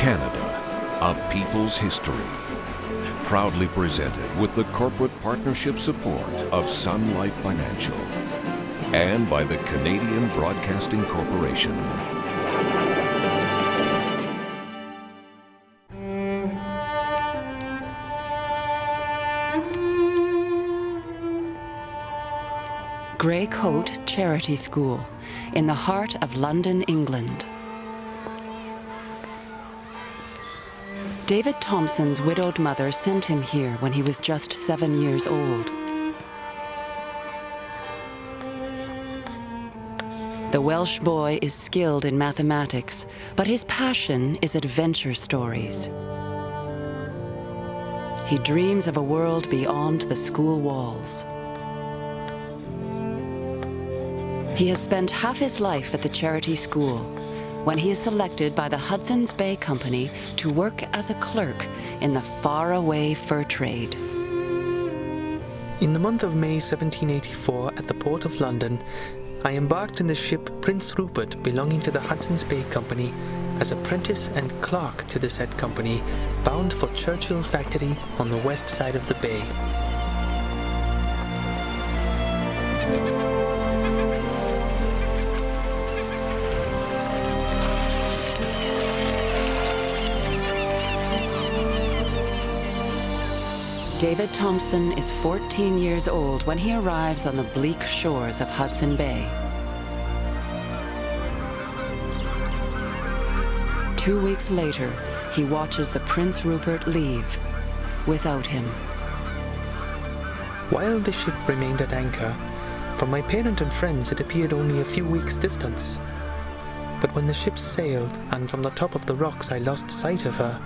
Canada, a people's history. Proudly presented with the corporate partnership support of Sun Life Financial and by the Canadian Broadcasting Corporation. Grey Coat Charity School in the heart of London, England. David Thompson's widowed mother sent him here when he was just 7 years old. The Welsh boy is skilled in mathematics, but his passion is adventure stories. He dreams of a world beyond the school walls. He has spent half his life at the charity school when he is selected by the Hudson Bay Company to work as a clerk in the faraway fur trade. In the month of May 1784, at the port of London, I embarked in the ship Prince Rupert belonging to the Hudson's Bay Company as apprentice and clerk to the said company, bound for Churchill Factory on the west side of the bay. David Thompson is 14 years old when he arrives on the bleak shores of Hudson Bay. 2 weeks later, he watches the Prince Rupert leave without him. While the ship remained at anchor, from my parent and friends it appeared only a few weeks' distance. But when the ship sailed and from the top of the rocks I lost sight of her,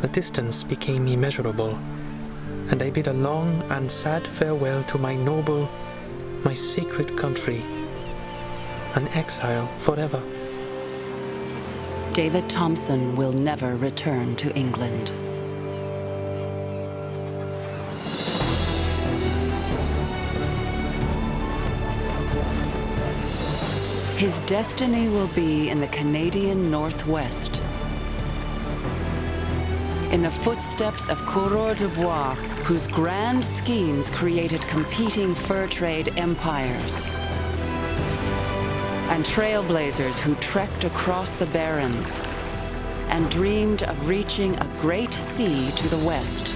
the distance became immeasurable, and I bid a long and sad farewell to my noble, my sacred country, an exile forever. David Thompson will never return to England. His destiny will be in the Canadian Northwest, in the footsteps of coureurs de bois, whose grand schemes created competing fur trade empires, and trailblazers who trekked across the Barrens and dreamed of reaching a great sea to the west.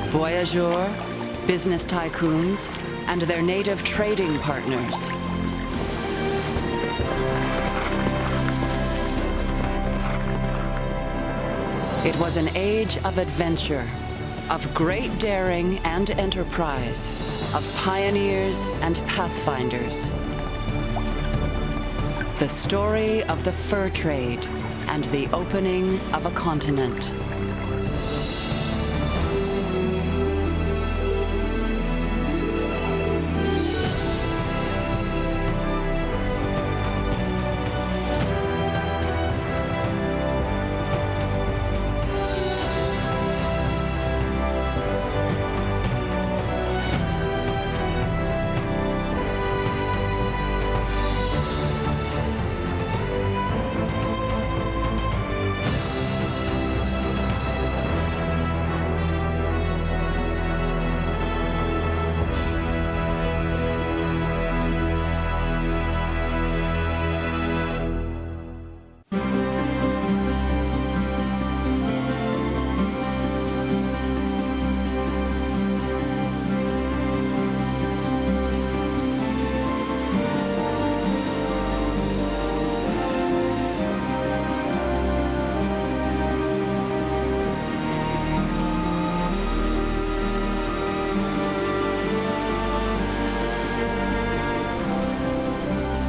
Voyageurs, business tycoons, and their native trading partners. It was an age of adventure, of great daring and enterprise, of pioneers and pathfinders. The story of the fur trade and the opening of a continent.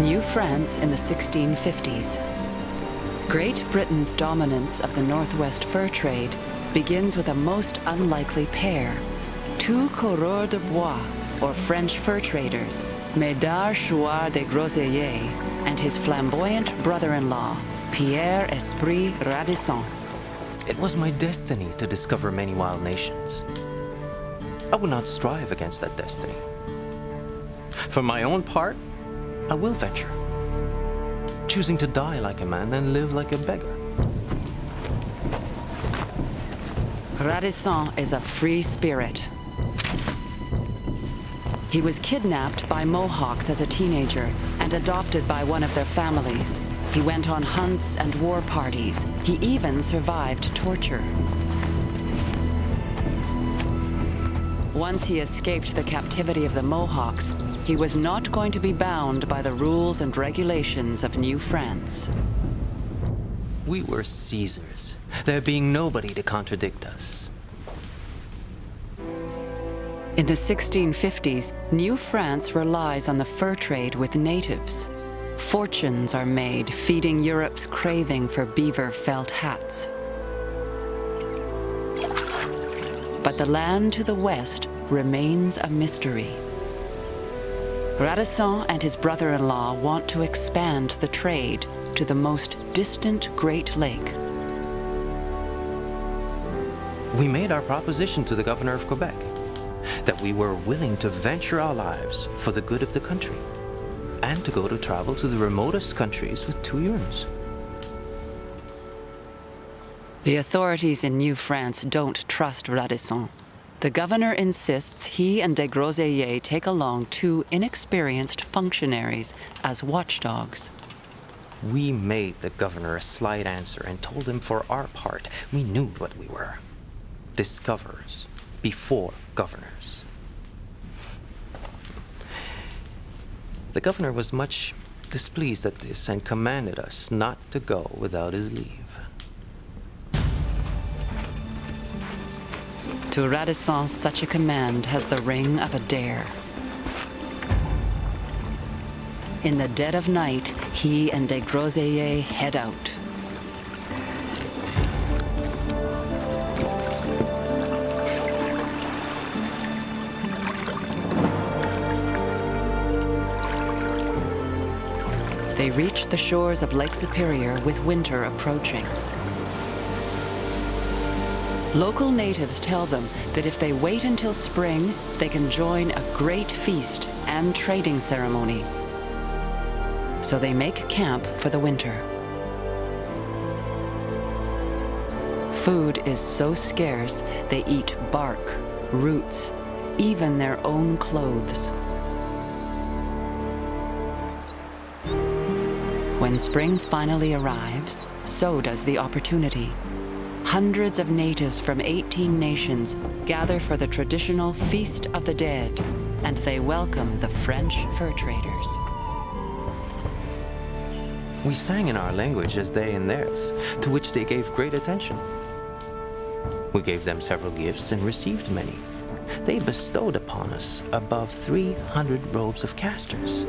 New France in the 1650s. Great Britain's dominance of the Northwest fur trade begins with a most unlikely pair. Two coureurs de bois, or French fur traders, Médard Chouard de Groseilliers and his flamboyant brother-in-law, Pierre Esprit Radisson. It was my destiny to discover many wild nations. I would not strive against that destiny. For my own part, I will venture, choosing to die like a man than live like a beggar. Radisson is a free spirit. He was kidnapped by Mohawks as a teenager and adopted by one of their families. He went on hunts and war parties. He even survived torture. Once he escaped the captivity of the Mohawks, he was not going to be bound by the rules and regulations of New France. We were Caesars, there being nobody to contradict us. In the 1650s, New France relies on the fur trade with natives. Fortunes are made feeding Europe's craving for beaver felt hats. But the land to the west remains a mystery. Radisson and his brother-in-law want to expand the trade to the most distant Great Lake. We made our proposition to the governor of Quebec, that we were willing to venture our lives for the good of the country, and to go to travel to the remotest countries with 2 years. The authorities in New France don't trust Radisson. The governor insists he and de Groseilliers take along 2 inexperienced functionaries as watchdogs. We made the governor a slight answer and told him for our part we knew what we were. Discoverers before governors. The governor was much displeased at this and commanded us not to go without his leave. To Radisson, such a command has the ring of a dare. In the dead of night, he and de Groseilliers head out. They reach the shores of Lake Superior with winter approaching. Local natives tell them that if they wait until spring, they can join a great feast and trading ceremony. So they make camp for the winter. Food is so scarce, they eat bark, roots, even their own clothes. When spring finally arrives, so does the opportunity. Hundreds of natives from 18 nations gather for the traditional Feast of the Dead, and they welcome the French fur traders. We sang in our language as they in theirs, to which they gave great attention. We gave them several gifts and received many. They bestowed upon us above 300 robes of castors.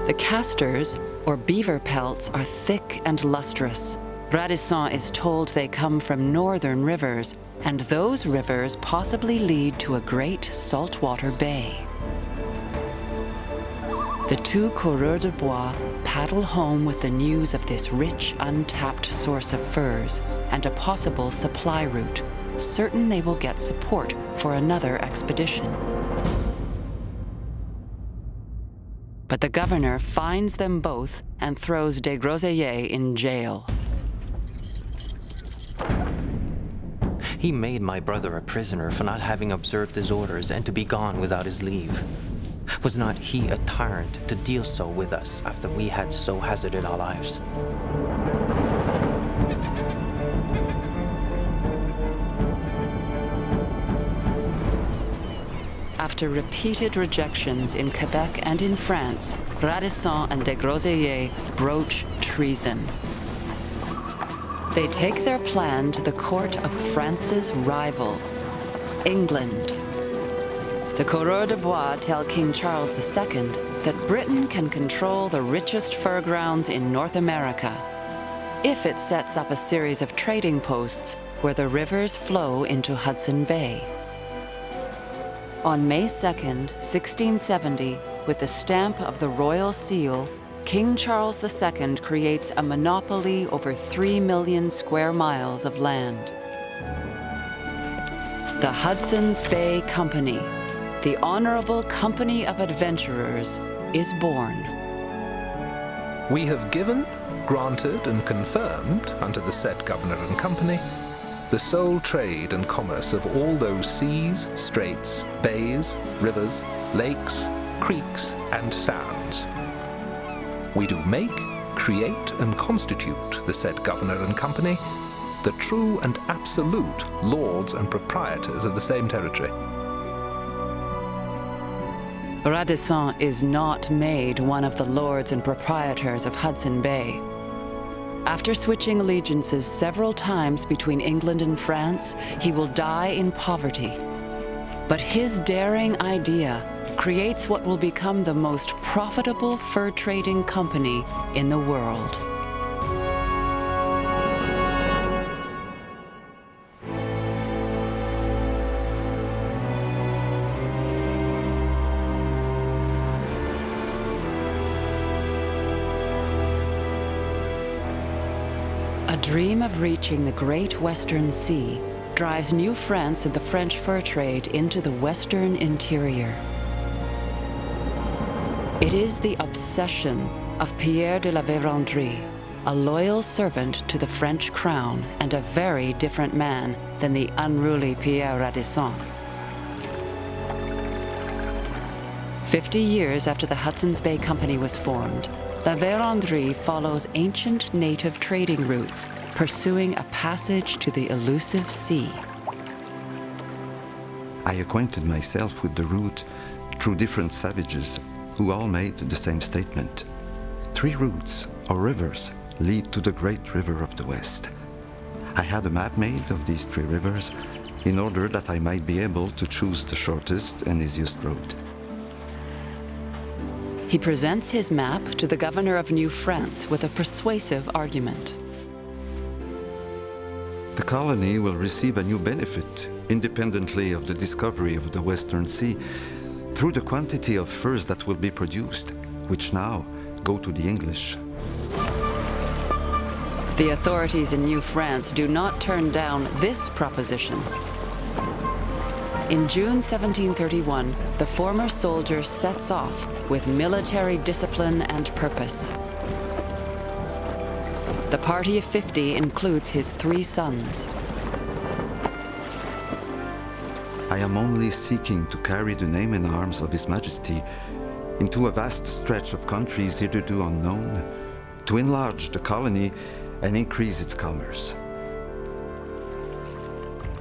The castors, or beaver pelts, are thick and lustrous. Radisson is told they come from northern rivers, and those rivers possibly lead to a great saltwater bay. The 2 coureurs de bois paddle home with the news of this rich, untapped source of furs and a possible supply route, certain they will get support for another expedition. But the governor finds them both and throws de Groseilliers in jail. He made my brother a prisoner for not having observed his orders and to be gone without his leave. Was not he a tyrant to deal so with us after we had so hazarded our lives? After repeated rejections in Quebec and in France, Radisson and de Groseilliers broach treason. They take their plan to the court of France's rival, England. The coureurs de bois tell King Charles II that Britain can control the richest fur grounds in North America if it sets up a series of trading posts where the rivers flow into Hudson Bay. On May 2nd, 1670, with the stamp of the royal seal, King Charles II creates a monopoly over 3 million square miles of land. The Hudson's Bay Company, the Honorable Company of Adventurers is born. We have given, granted, and confirmed unto the said Governor and Company the sole trade and commerce of all those seas, straits, bays, rivers, lakes, creeks, and sounds. We do make, create, and constitute the said Governor and Company the true and absolute lords and proprietors of the same territory. Radisson is not made one of the lords and proprietors of Hudson Bay. After switching allegiances several times between England and France, he will die in poverty. But his daring idea creates what will become the most profitable fur trading company in the world. A dream of reaching the Great Western Sea drives New France and the French fur trade into the western interior. It is the obsession of Pierre de la Vérendrye, a loyal servant to the French crown and a very different man than the unruly Pierre Radisson. 50 years after the Hudson's Bay Company was formed, La Vérendrye follows ancient native trading routes, pursuing a passage to the elusive sea. I acquainted myself with the route through different savages who all made the same statement. 3 routes, or rivers, lead to the great river of the West. I had a map made of these 3 rivers in order that I might be able to choose the shortest and easiest route. He presents his map to the governor of New France with a persuasive argument. The colony will receive a new benefit, independently of the discovery of the Western Sea, through the quantity of furs that will be produced, which now go to the English. The authorities in New France do not turn down this proposition. In June 1731, the former soldier sets off with military discipline and purpose. The party of 50 includes his 3 sons. I am only seeking to carry the name and arms of His Majesty into a vast stretch of countries hitherto unknown, to enlarge the colony and increase its commerce.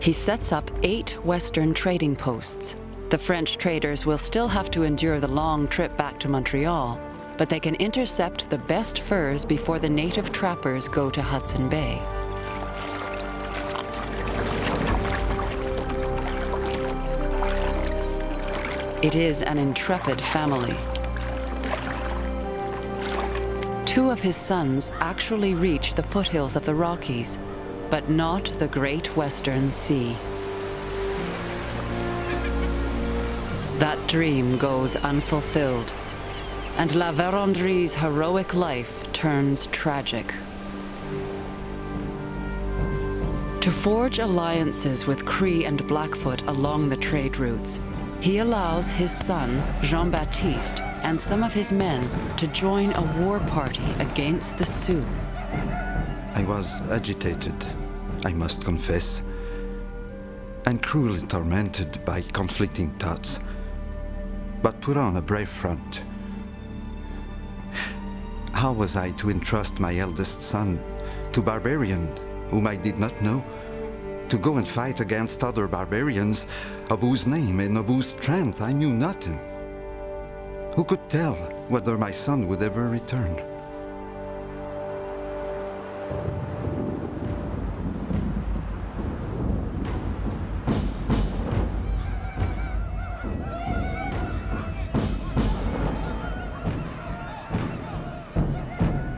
He sets up 8 western trading posts. The French traders will still have to endure the long trip back to Montreal, but they can intercept the best furs before the native trappers go to Hudson Bay. It is an intrepid family. 2 of his sons actually reach the foothills of the Rockies, but not the Great Western Sea. That dream goes unfulfilled, and La Vérendrye's heroic life turns tragic. To forge alliances with Cree and Blackfoot along the trade routes, he allows his son, Jean-Baptiste, and some of his men to join a war party against the Sioux. I was agitated, I must confess, and cruelly tormented by conflicting thoughts, but put on a brave front. How was I to entrust my eldest son to barbarians whom I did not know, to go and fight against other barbarians of whose name and of whose strength I knew nothing? Who could tell whether my son would ever return?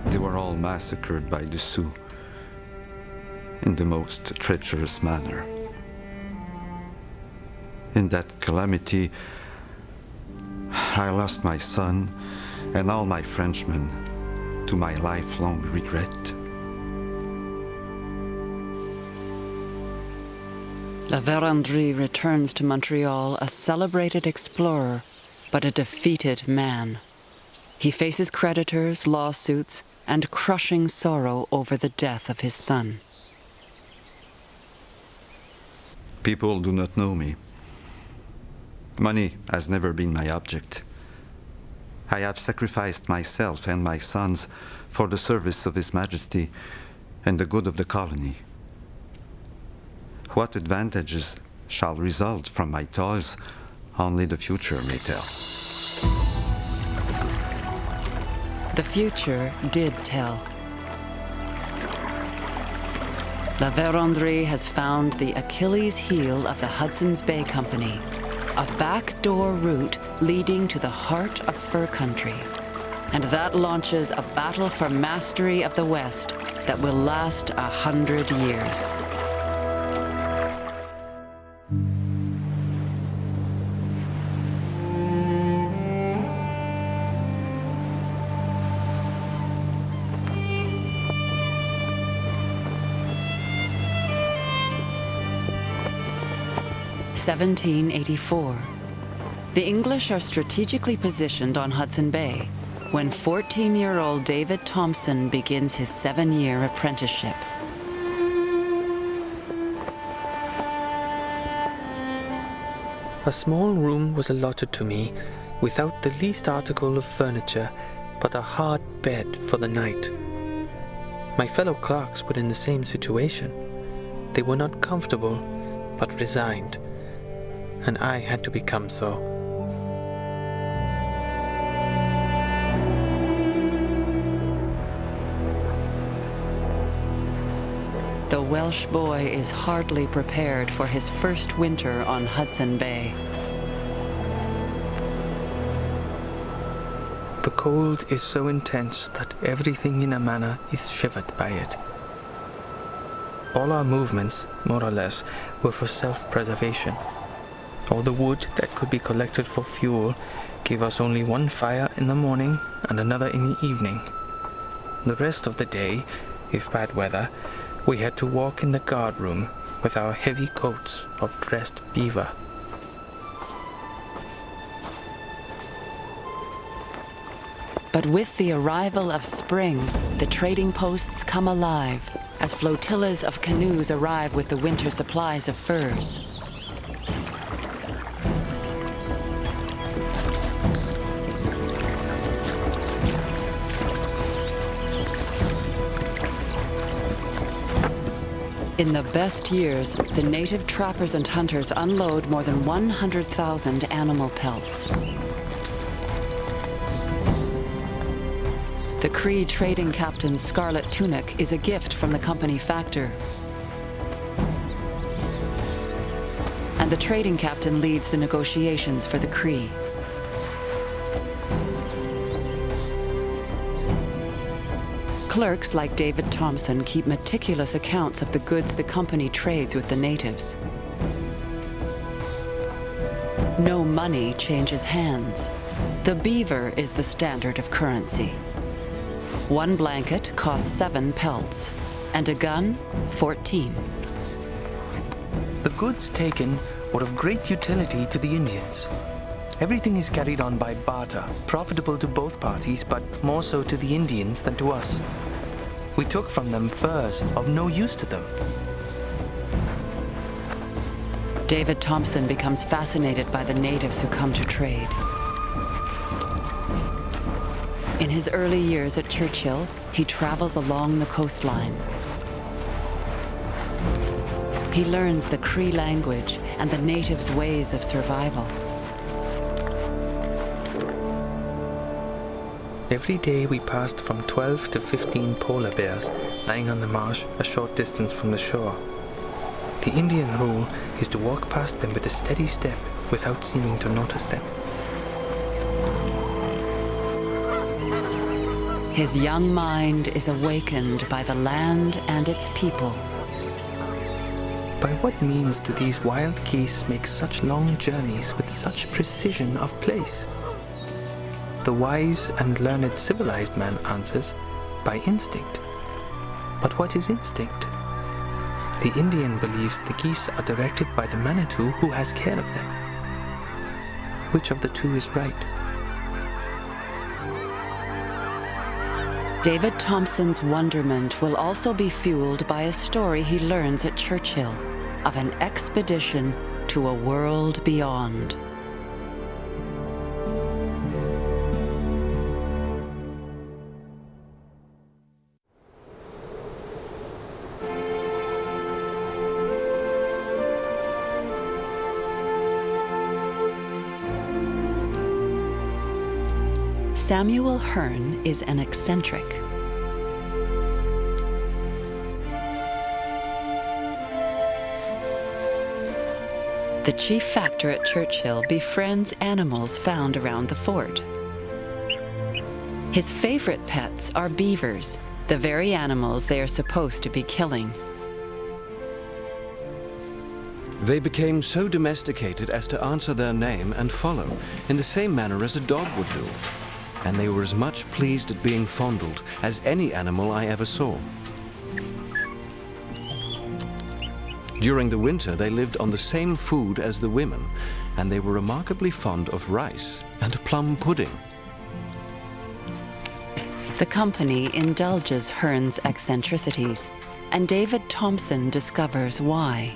They were all massacred by the Sioux in the most treacherous manner. In that calamity, I lost my son and all my Frenchmen, to my lifelong regret. La Vérendrye returns to Montreal a celebrated explorer, but a defeated man. He faces creditors, lawsuits, and crushing sorrow over the death of his son. People do not know me. Money has never been my object. I have sacrificed myself and my sons for the service of His Majesty and the good of the colony. What advantages shall result from my toils, only the future may tell. The future did tell. La Vérendrye has found the Achilles heel of the Hudson's Bay Company, a backdoor route leading to the heart of fur country. And that launches a battle for mastery of the West that will last 100 years. (1784). The English are strategically positioned on Hudson Bay when 14-year-old David Thompson begins his 7-year apprenticeship. A small room was allotted to me, without the least article of furniture, but a hard bed for the night. My fellow clerks were in the same situation. They were not comfortable, but resigned, and I had to become so. The Welsh boy is hardly prepared for his first winter on Hudson Bay. The cold is so intense that everything in a manner is shivered by it. All our movements, more or less, were for self-preservation. All the wood that could be collected for fuel gave us only one fire in the morning and another in the evening. The rest of the day, if bad weather, we had to walk in the guard room with our heavy coats of dressed beaver. But with the arrival of spring, the trading posts come alive as flotillas of canoes arrive with the winter supplies of furs. In the best years, the native trappers and hunters unload more than 100,000 animal pelts. The Cree trading captain's scarlet tunic is a gift from the company factor. And the trading captain leads the negotiations for the Cree. Clerks like David Thompson keep meticulous accounts of the goods the company trades with the natives. No money changes hands. The beaver is the standard of currency. One blanket costs 7 pelts, and a gun, 14. The goods taken were of great utility to the Indians. Everything is carried on by barter, profitable to both parties, but more so to the Indians than to us. We took from them furs of no use to them. David Thompson becomes fascinated by the natives who come to trade. In his early years at Churchill, he travels along the coastline. He learns the Cree language and the natives' ways of survival. Every day we passed from 12 to 15 polar bears lying on the marsh a short distance from the shore. The Indian rule is to walk past them with a steady step without seeming to notice them. His young mind is awakened by the land and its people. By what means do these wild geese make such long journeys with such precision of place? The wise and learned civilized man answers, by instinct. But what is instinct? The Indian believes the geese are directed by the Manitou who has care of them. Which of the two is right? David Thompson's wonderment will also be fueled by a story he learns at Churchill of an expedition to a world beyond. Samuel Hearne is an eccentric. The chief factor at Churchill befriends animals found around the fort. His favorite pets are beavers, the very animals they are supposed to be killing. They became so domesticated as to answer their name and follow, in the same manner as a dog would do. And they were as much pleased at being fondled as any animal I ever saw. During the winter, they lived on the same food as the women, and they were remarkably fond of rice and plum pudding. The company indulges Hearne's eccentricities, and David Thompson discovers why.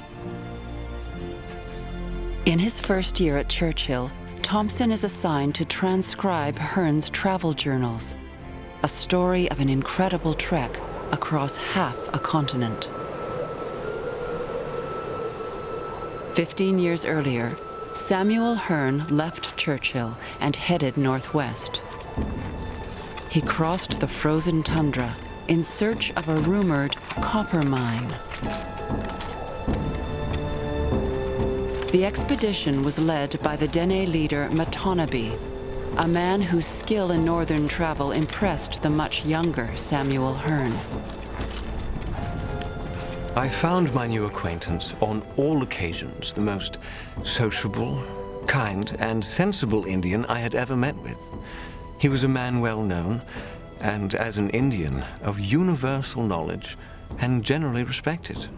In his first year at Churchill, Thompson is assigned to transcribe Hearne's travel journals, a story of an incredible trek across half a continent. 15 years earlier, Samuel Hearne left Churchill and headed northwest. He crossed the frozen tundra in search of a rumored copper mine. The expedition was led by the Dene leader Matonabbee, a man whose skill in northern travel impressed the much younger Samuel Hearne. I found my new acquaintance on all occasions the most sociable, kind, and sensible Indian I had ever met with. He was a man well known, and as an Indian, of universal knowledge and generally respected.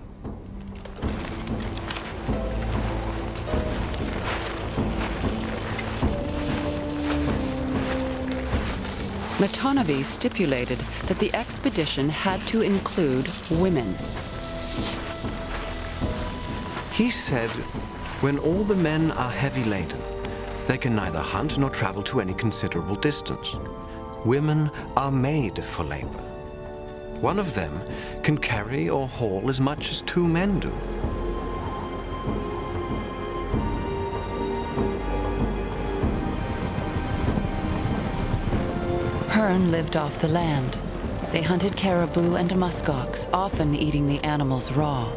Matonabbee stipulated that the expedition had to include women. He said, when all the men are heavy laden, they can neither hunt nor travel to any considerable distance. Women are made for labor. One of them can carry or haul as much as 2 men do. Hearne lived off the land. They hunted caribou and muskox, often eating the animals raw.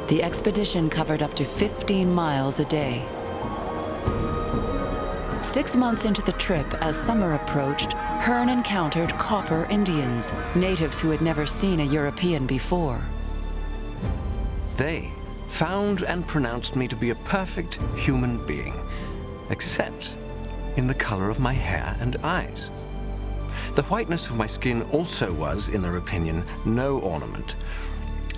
The expedition covered up to 15 miles a day. 6 months into the trip, as summer approached, Hearne encountered Copper Indians, natives who had never seen a European before. They found and pronounced me to be a perfect human being, except in the color of my hair and eyes. The whiteness of my skin also was, in their opinion, no ornament.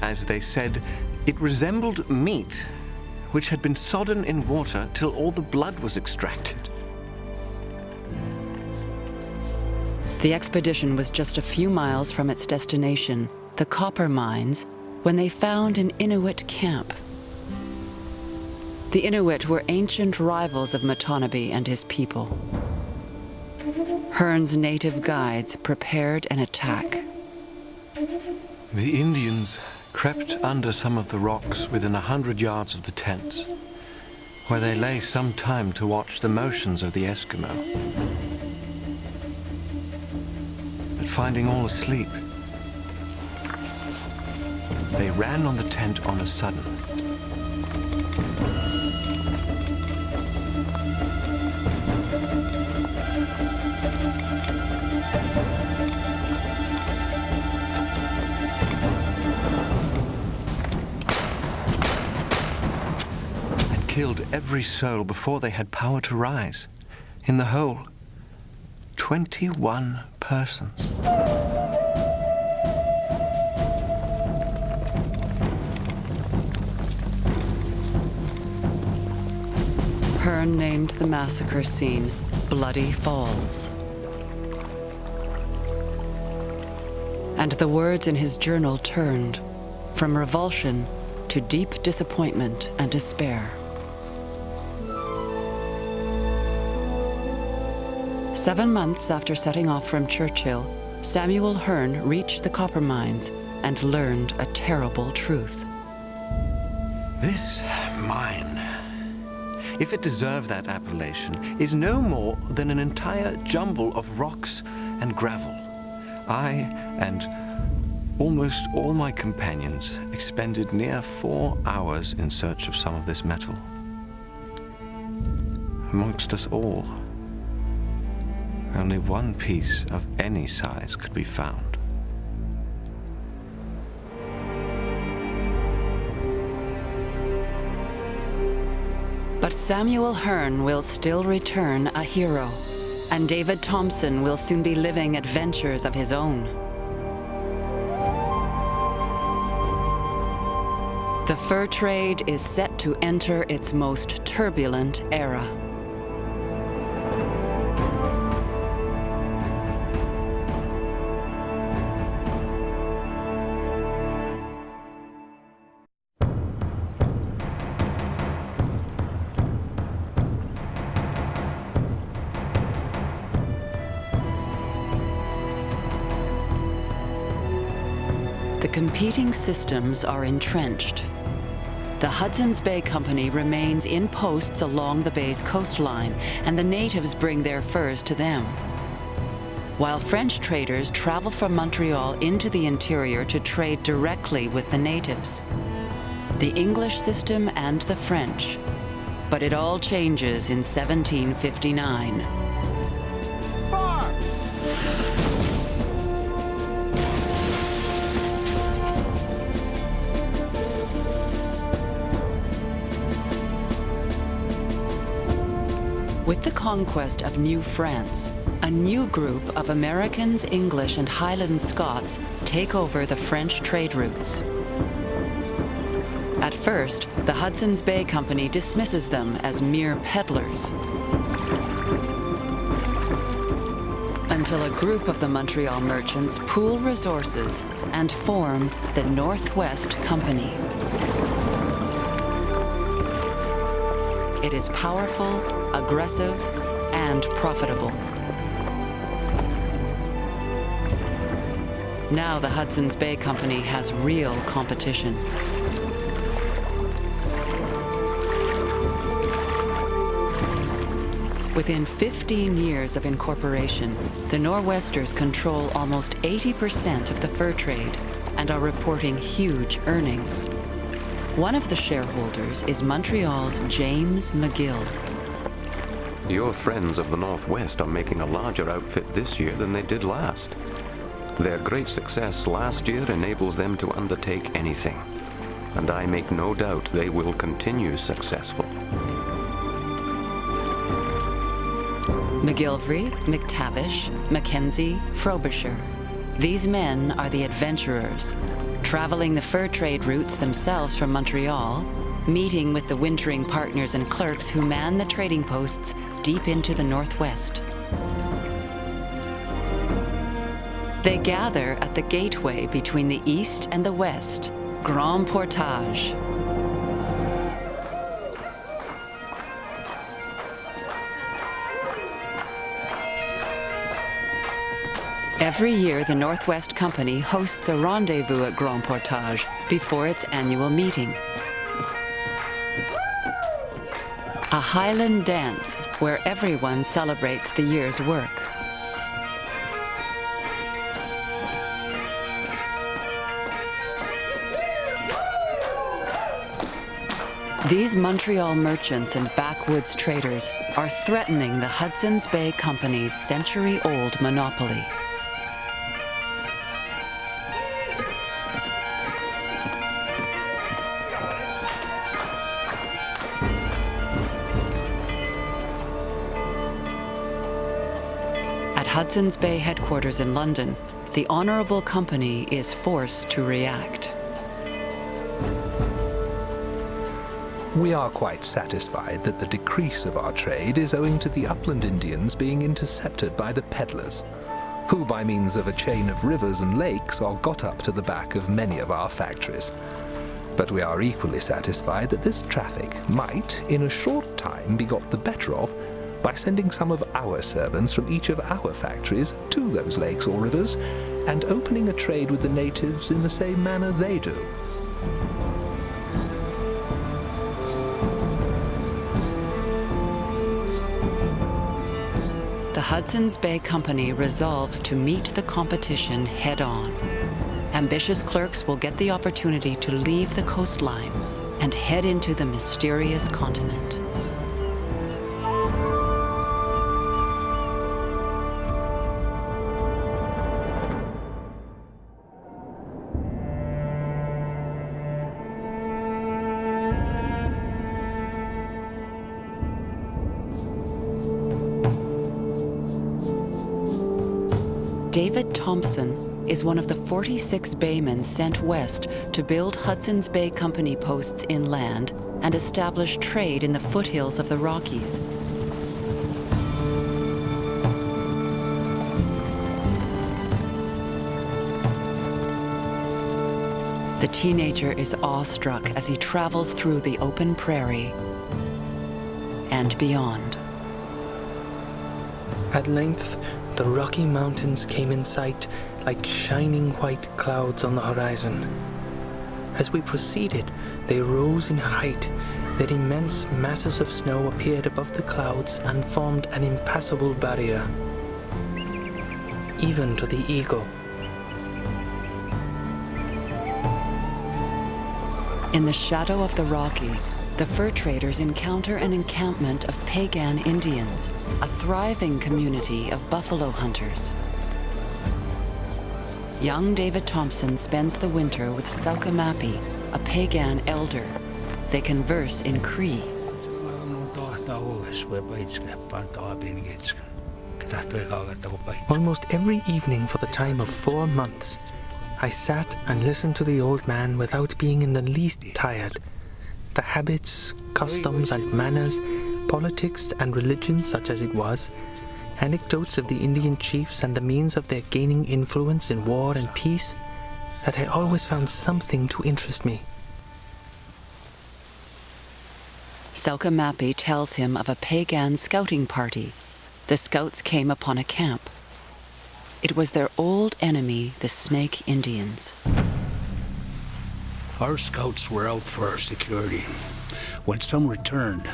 As they said, it resembled meat which had been sodden in water till all the blood was extracted. The expedition was just a few miles from its destination, the copper mines, when they found an Inuit camp. The Inuit were ancient rivals of Matonabbee and his people. Hearne's native guides prepared an attack. The Indians crept under some of the rocks within 100 yards of the tents, where they lay some time to watch the motions of the Eskimo. But finding all asleep, they ran on the tent on a sudden. Killed every soul before they had power to rise. In the whole, 21 persons. Hearne named the massacre scene Bloody Falls. And the words in his journal turned from revulsion to deep disappointment and despair. 7 months after setting off from Churchill, Samuel Hearne reached the copper mines and learned a terrible truth. This mine, if it deserved that appellation, is no more than an entire jumble of rocks and gravel. I and almost all my companions expended near 4 hours in search of some of this metal. Amongst us all, only one piece of any size could be found. But Samuel Hearne will still return a hero, and David Thompson will soon be living adventures of his own. The fur trade is set to enter its most turbulent era. The competing systems are entrenched. The Hudson's Bay Company remains in posts along the bay's coastline, and the natives bring their furs to them. While French traders travel from Montreal into the interior to trade directly with the natives. The English system and the French. But it all changes in 1759. With the conquest of New France, a new group of Americans, English, and Highland Scots take over the French trade routes. At first, the Hudson's Bay Company dismisses them as mere peddlers. Until a group of the Montreal merchants pool resources and form the Northwest Company. It is powerful, aggressive, and profitable. Now the Hudson's Bay Company has real competition. Within 15 years of incorporation, the Nor'westers control almost 80% of the fur trade and are reporting huge earnings. One of the shareholders is Montreal's James McGill. Your friends of the Northwest are making a larger outfit this year than they did last. Their great success last year enables them to undertake anything, and I make no doubt they will continue successful. McGillivray, McTavish, Mackenzie, Frobisher. These men are the adventurers, traveling the fur trade routes themselves from Montreal, meeting with the wintering partners and clerks who man the trading posts deep into the Northwest. They gather at the gateway between the East and the West, Grand Portage. Every year, the Northwest Company hosts a rendezvous at Grand Portage before its annual meeting. A Highland dance where everyone celebrates the year's work. These Montreal merchants and backwoods traders are threatening the Hudson's Bay Company's century-old monopoly. Hudson's Bay headquarters in London, the Honourable Company is forced to react. We are quite satisfied that the decrease of our trade is owing to the upland Indians being intercepted by the peddlers, who by means of a chain of rivers and lakes are got up to the back of many of our factories. But we are equally satisfied that this traffic might, in a short time, be got the better of by sending some of our servants from each of our factories to those lakes or rivers and opening a trade with the natives in the same manner they do. The Hudson's Bay Company resolves to meet the competition head-on. Ambitious clerks will get the opportunity to leave the coastline and head into the mysterious continent. David Thompson is one of the 46 baymen sent west to build Hudson's Bay Company posts inland and establish trade in the foothills of the Rockies. The teenager is awestruck as he travels through the open prairie and beyond. At length, the Rocky Mountains came in sight like shining white clouds on the horizon. As we proceeded, they rose in height. Their immense masses of snow appeared above the clouds and formed an impassable barrier, even to the eagle. In the shadow of the Rockies, the fur traders encounter an encampment of pagan Indians, a thriving community of buffalo hunters. Young David Thompson spends the winter with Matonabbee, a pagan elder. They converse in Cree. Almost every evening for the time of 4 months, I sat and listened to the old man without being in the least tired. The habits, customs, and manners, politics and religion, such as it was, anecdotes of the Indian chiefs and the means of their gaining influence in war and peace, that I always found something to interest me. Matonabbee tells him of a pagan scouting party. The scouts came upon a camp. It was their old enemy, the Snake Indians. Our scouts were out for our security when some returned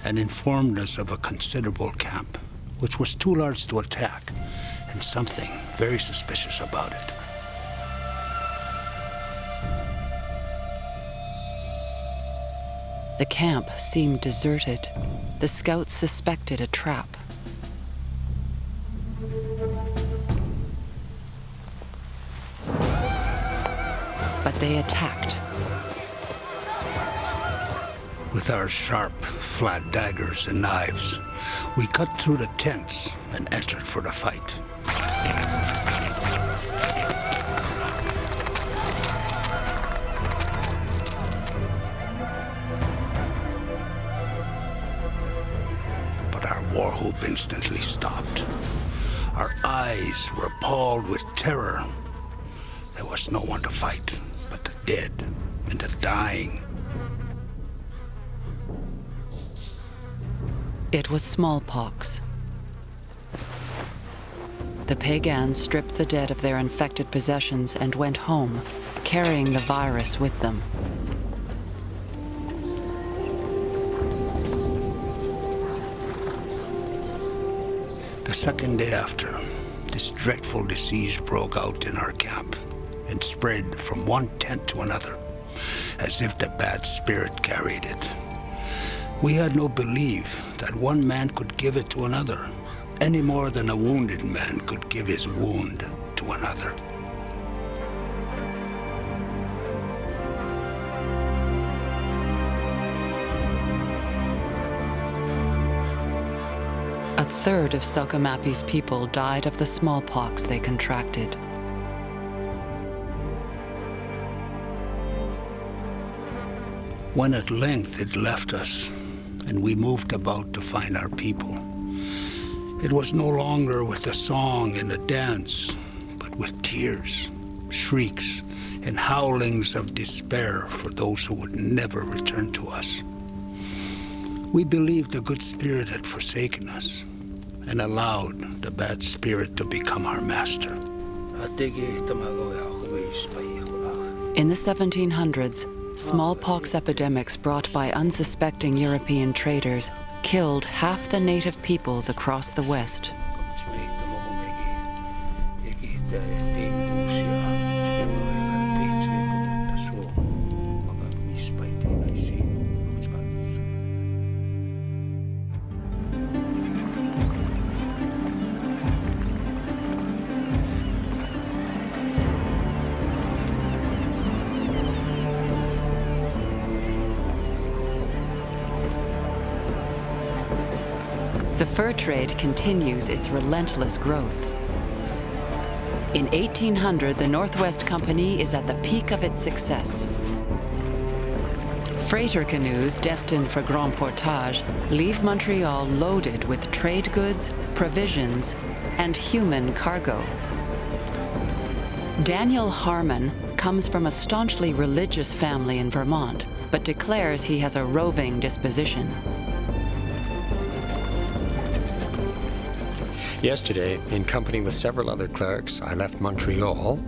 and informed us of a considerable camp, which was too large to attack, and something very suspicious about it. The camp seemed deserted. The scouts suspected a trap. But they attacked. With our sharp, flat daggers and knives, we cut through the tents and entered for the fight. But our war whoop instantly stopped. Our eyes were appalled with terror. There was no one to fight but the dead and the dying. It was smallpox. The pagans stripped the dead of their infected possessions and went home, carrying the virus with them. The second day after, this dreadful disease broke out in our camp and spread from one tent to another, as if the bad spirit carried it. We had no belief that one man could give it to another, any more than a wounded man could give his wound to another. 1/3 of Selk'namappi's people died of the smallpox they contracted. When at length it left us, and we moved about to find our people, it was no longer with a song and a dance, but with tears, shrieks, and howlings of despair for those who would never return to us. We believed the good spirit had forsaken us and allowed the bad spirit to become our master. In the 1700s, smallpox epidemics brought by unsuspecting European traders killed half the native peoples across the West. The fur trade continues its relentless growth. In 1800, the Northwest Company is at the peak of its success. Freighter canoes destined for grand portage leave Montreal loaded with trade goods, provisions, and human cargo. Daniel Harmon comes from a staunchly religious family in Vermont, but declares he has a roving disposition. Yesterday, in company with several other clerks, I left Montreal,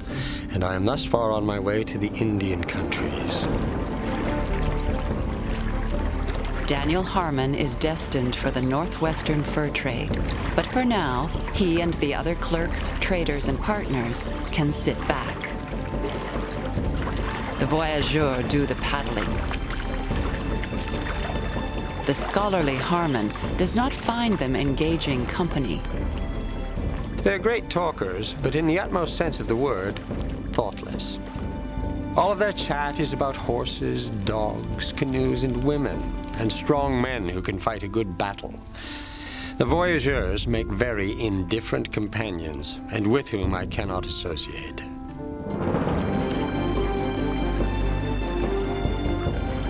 and I am thus far on my way to the Indian countries. Daniel Harmon is destined for the northwestern fur trade, but for now, he and the other clerks, traders, and partners can sit back. The voyageurs do the paddling. The scholarly Harmon does not find them engaging company. They're great talkers, but in the utmost sense of the word, thoughtless. All of their chat is about horses, dogs, canoes, and women, and strong men who can fight a good battle. The voyageurs make very indifferent companions, and with whom I cannot associate.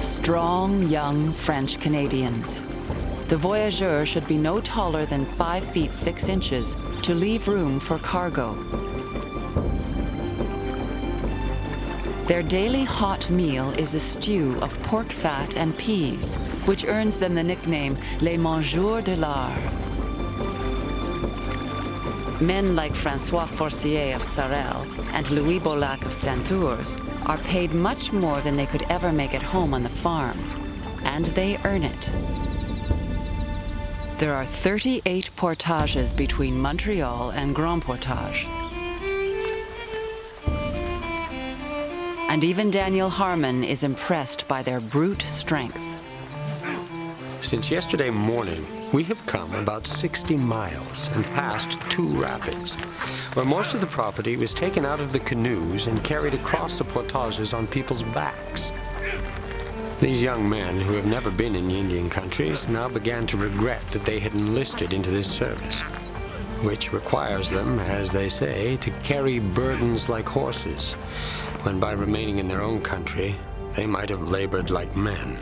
Strong, young French Canadians. The voyageurs should be no taller than 5 feet 6 inches to leave room for cargo. Their daily hot meal is a stew of pork fat and peas, which earns them the nickname Les Mangeurs de l'Art. Men like François Forcier of Sarel and Louis Bolac of Saint-Ours are paid much more than they could ever make at home on the farm, and they earn it. There are 38 portages between Montreal and Grand Portage. And even Daniel Harmon is impressed by their brute strength. Since yesterday morning, we have come about 60 miles and passed 2 rapids, where most of the property was taken out of the canoes and carried across the portages on people's backs. These young men, who have never been in the Indian countries, now began to regret that they had enlisted into this service, which requires them, as they say, to carry burdens like horses, when by remaining in their own country, they might have labored like men.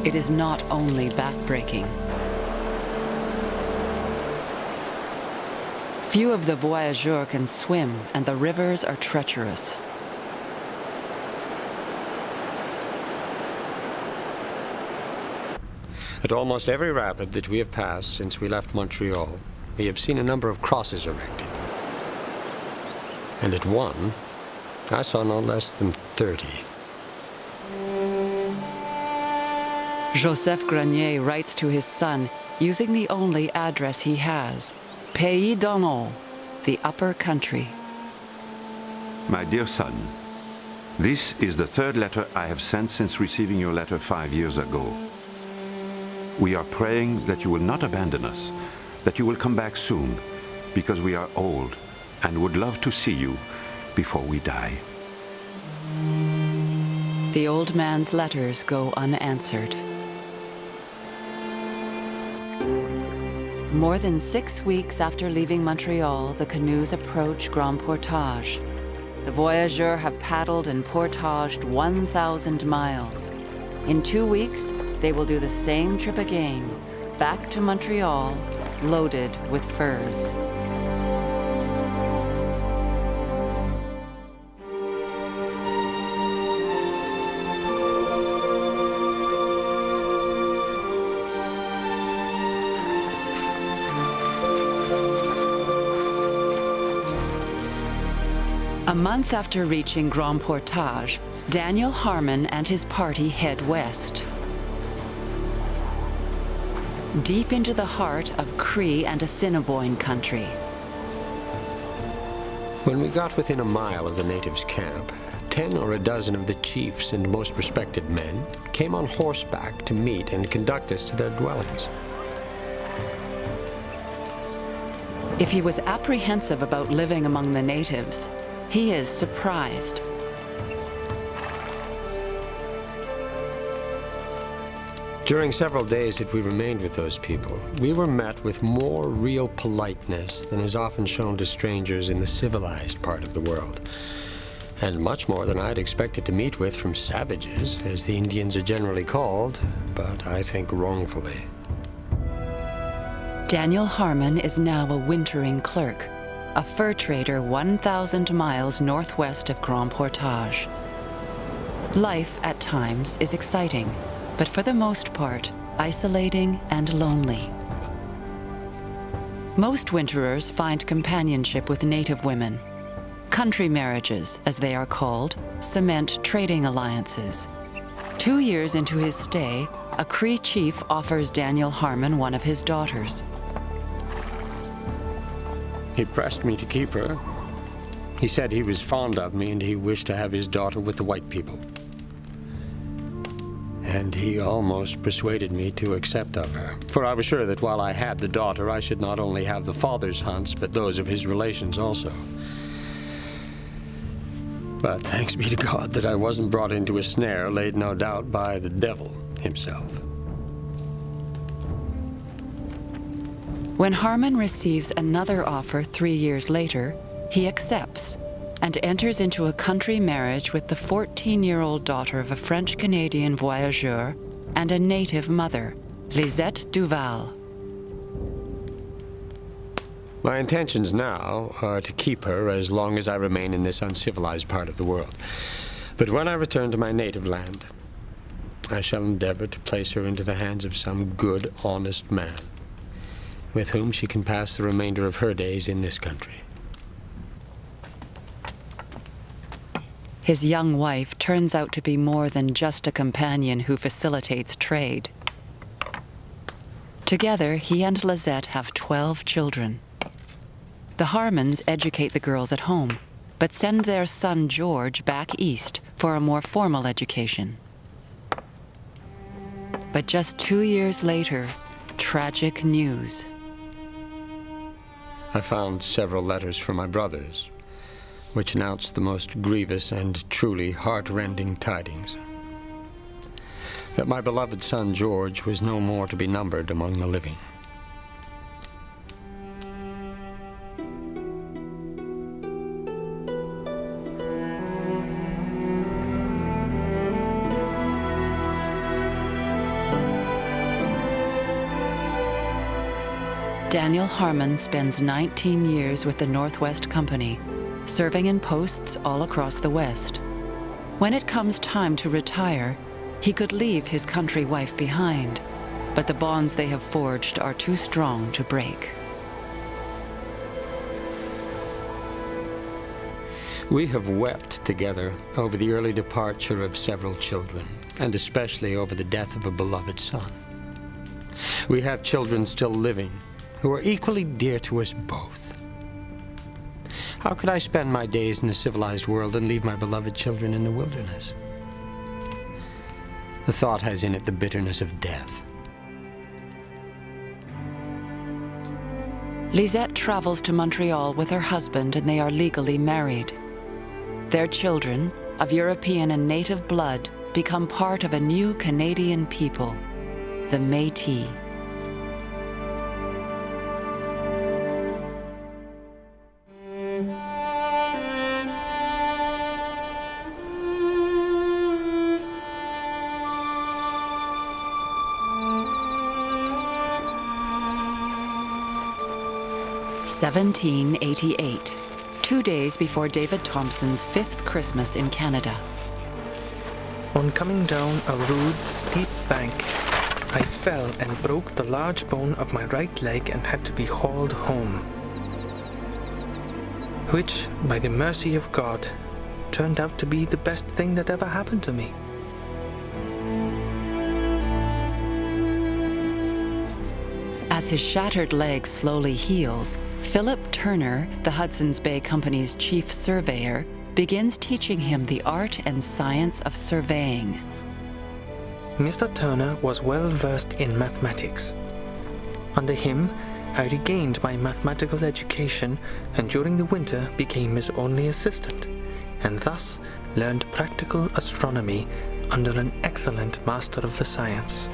It is not only backbreaking. Few of the voyageurs can swim, and the rivers are treacherous. At almost every rapid that we have passed since we left Montreal, we have seen a number of crosses erected. And at one, I saw no less than 30. Joseph Grenier writes to his son using the only address he has, Pays d'En-Haut, the upper country. My dear son, this is the 3rd letter I have sent since receiving your letter 5 years ago. We are praying that you will not abandon us, that you will come back soon, because we are old and would love to see you before we die. The old man's letters go unanswered. More than 6 weeks after leaving Montreal, the canoes approach Grand Portage. The voyageurs have paddled and portaged 1,000 miles. In 2 weeks, they will do the same trip again, back to Montreal, loaded with furs. A month after reaching Grand Portage, Daniel Harmon and his party head west. Deep into the heart of Cree and Assiniboine country. When we got within a mile of the natives' camp, 10 or a dozen of the chiefs and most respected men came on horseback to meet and conduct us to their dwellings. If he was apprehensive about living among the natives, he is surprised. During several days that we remained with those people, we were met with more real politeness than is often shown to strangers in the civilized part of the world, and much more than I'd expected to meet with from savages, as the Indians are generally called, but I think wrongfully. Daniel Harmon is now a wintering clerk, a fur trader 1,000 miles northwest of Grand Portage. Life at times is exciting, but for the most part, isolating and lonely. Most winterers find companionship with native women. Country marriages, as they are called, cement trading alliances. 2 years into his stay, a Cree chief offers Daniel Harmon one of his daughters. He pressed me to keep her. He said he was fond of me and he wished to have his daughter with the white people. And he almost persuaded me to accept of her, for I was sure that while I had the daughter, I should not only have the father's hunts, but those of his relations also. But thanks be to God that I wasn't brought into a snare laid no doubt by the devil himself. When Harmon receives another offer 3 years later, he accepts and enters into a country marriage with the 14-year-old daughter of a French-Canadian voyageur and a native mother, Lisette Duval. My intentions now are to keep her as long as I remain in this uncivilized part of the world. But when I return to my native land, I shall endeavor to place her into the hands of some good, honest man, with whom she can pass the remainder of her days in this country. His young wife turns out to be more than just a companion who facilitates trade. Together, he and Lisette have 12 children. The Harmons educate the girls at home, but send their son George back east for a more formal education. But just 2 years later, tragic news. I found several letters from my brothers, which announced the most grievous and truly heart-rending tidings. That my beloved son George was no more to be numbered among the living. Daniel Harmon spends 19 years with the Northwest Company, serving in posts all across the West. When it comes time to retire, he could leave his country wife behind, but the bonds they have forged are too strong to break. We have wept together over the early departure of several children, and especially over the death of a beloved son. We have children still living, who are equally dear to us both. How could I spend my days in a civilized world and leave my beloved children in the wilderness? The thought has in it the bitterness of death. Lisette travels to Montreal with her husband and they are legally married. Their children, of European and native blood, become part of a new Canadian people, the Métis. (1788), 2 days before David Thompson's 5th Christmas in Canada. On coming down a rude, steep bank, I fell and broke the large bone of my right leg and had to be hauled home, which, by the mercy of God, turned out to be the best thing that ever happened to me. As his shattered leg slowly heals, Philip Turner, the Hudson's Bay Company's chief surveyor, begins teaching him the art and science of surveying. Mr. Turner was well versed in mathematics. Under him, I regained my mathematical education and during the winter became his only assistant, and thus learned practical astronomy under an excellent master of the science.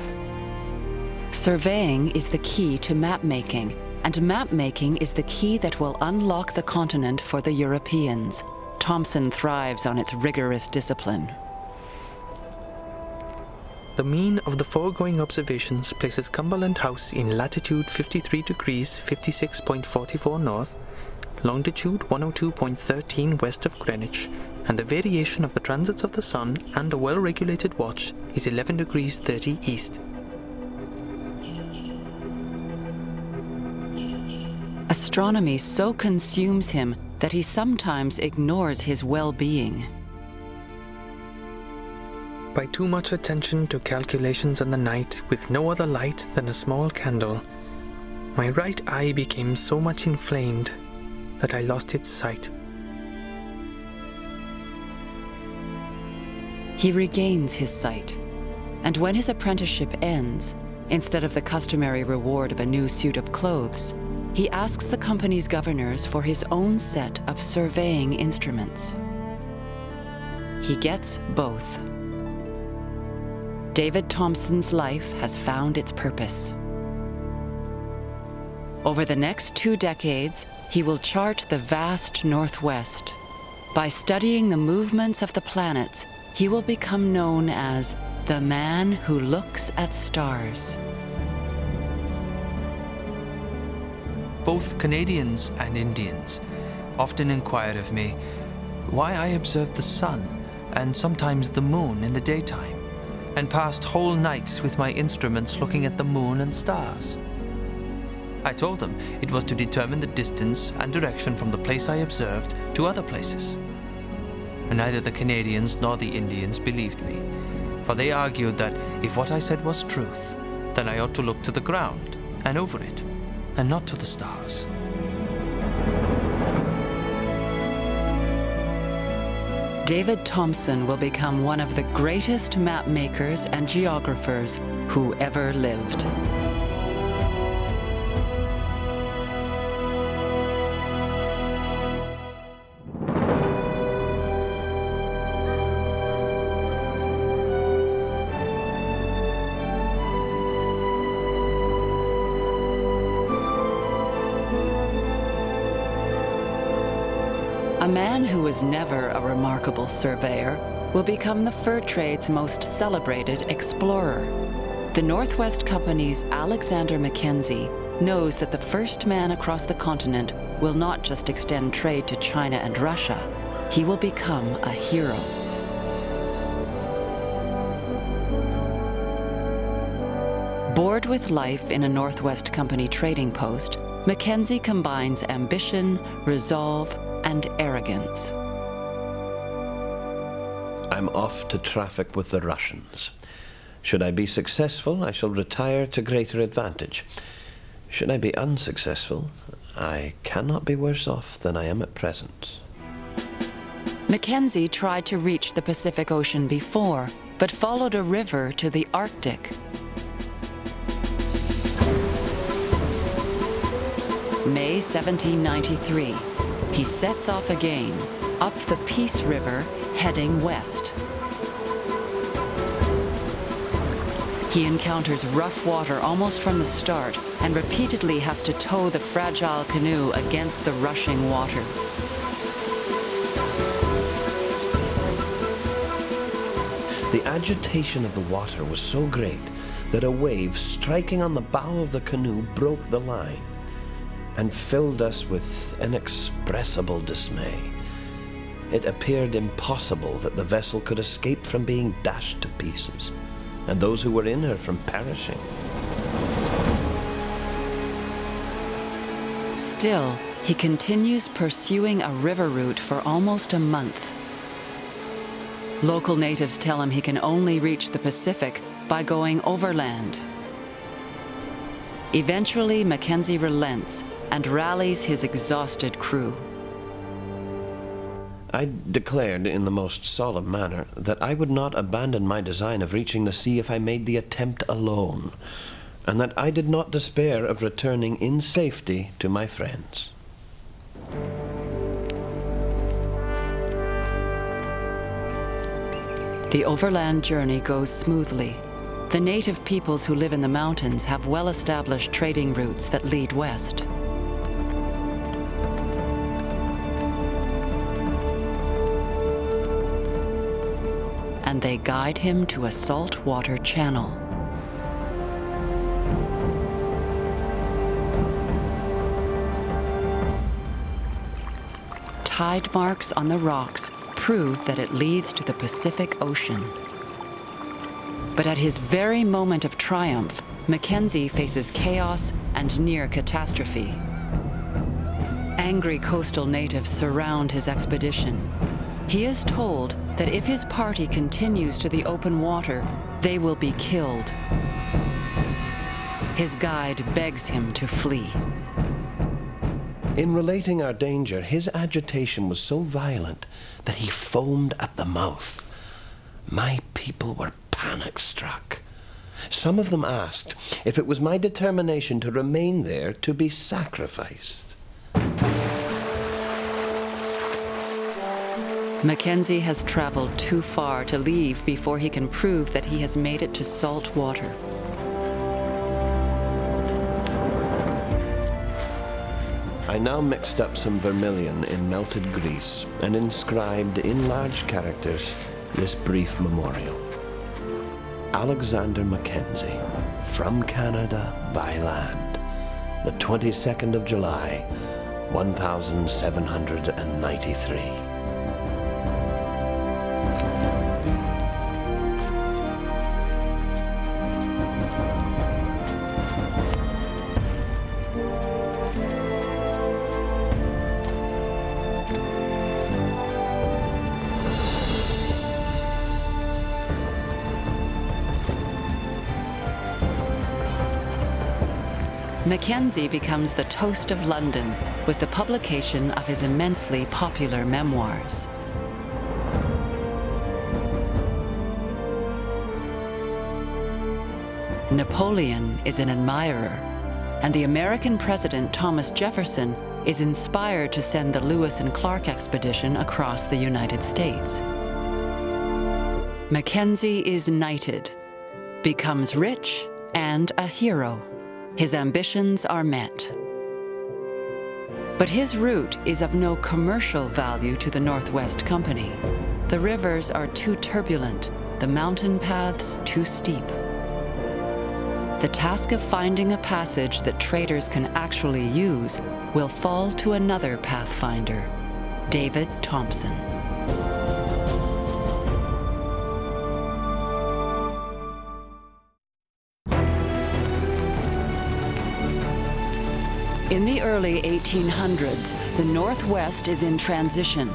Surveying is the key to map-making, and map-making is the key that will unlock the continent for the Europeans. Thompson thrives on its rigorous discipline. The mean of the foregoing observations places Cumberland House in latitude 53 degrees 56.44 north, longitude 102.13 west of Greenwich, and the variation of the transits of the sun and a well-regulated watch is 11 degrees 30 east. Astronomy so consumes him that he sometimes ignores his well-being. By too much attention to calculations in the night with no other light than a small candle, my right eye became so much inflamed that I lost its sight. He regains his sight, and when his apprenticeship ends, instead of the customary reward of a new suit of clothes, he asks the company's governors for his own set of surveying instruments. He gets both. David Thompson's life has found its purpose. Over the next 2 decades, he will chart the vast Northwest. By studying the movements of the planets, he will become known as the man who looks at stars. Both Canadians and Indians often inquire of me why I observed the sun and sometimes the moon in the daytime, and passed whole nights with my instruments looking at the moon and stars. I told them it was to determine the distance and direction from the place I observed to other places. And neither the Canadians nor the Indians believed me, for they argued that if what I said was truth, then I ought to look to the ground and over it, and not to the stars. David Thompson will become one of the greatest map makers and geographers who ever lived. A man who was never a remarkable surveyor will become the fur trade's most celebrated explorer. The Northwest Company's Alexander Mackenzie knows that the first man across the continent will not just extend trade to China and Russia. He will become a hero. Bored with life in a Northwest Company trading post, Mackenzie combines ambition, resolve, and arrogance. I'm off to traffic with the Russians. Should I be successful, I shall retire to greater advantage. Should I be unsuccessful, I cannot be worse off than I am at present. Mackenzie tried to reach the Pacific Ocean before, but followed a river to the Arctic. May 1793. He sets off again, up the Peace River, heading west. He encounters rough water almost from the start and repeatedly has to tow the fragile canoe against the rushing water. The agitation of the water was so great that a wave striking on the bow of the canoe broke the line and filled us with inexpressible dismay. It appeared impossible that the vessel could escape from being dashed to pieces, and those who were in her from perishing. Still, he continues pursuing a river route for almost a month. Local natives tell him he can only reach the Pacific by going overland. Eventually, Mackenzie relents and rallies his exhausted crew. I declared in the most solemn manner that I would not abandon my design of reaching the sea if I made the attempt alone, and that I did not despair of returning in safety to my friends. The overland journey goes smoothly. The native peoples who live in the mountains have well-established trading routes that lead west. And they guide him to a saltwater channel. Tide marks on the rocks prove that it leads to the Pacific Ocean. But at his very moment of triumph, Mackenzie faces chaos and near catastrophe. Angry coastal natives surround his expedition. He is told that if his party continues to the open water, they will be killed. His guide begs him to flee. In relating our danger, his agitation was so violent that he foamed at the mouth. My people were panic-struck. Some of them asked if it was my determination to remain there to be sacrificed. Mackenzie has traveled too far to leave before he can prove that he has made it to salt water. I now mixed up some vermilion in melted grease and inscribed in large characters this brief memorial. Alexander Mackenzie, from Canada by land, the 22nd of July, 1793. Mackenzie becomes the toast of London with the publication of his immensely popular memoirs. Napoleon is an admirer, and the American President Thomas Jefferson is inspired to send the Lewis and Clark expedition across the United States. Mackenzie is knighted, becomes rich, and a hero. His ambitions are met. But his route is of no commercial value to the Northwest Company. The rivers are too turbulent, the mountain paths too steep. The task of finding a passage that traders can actually use will fall to another pathfinder, David Thompson. In the early 1800s, the Northwest is in transition.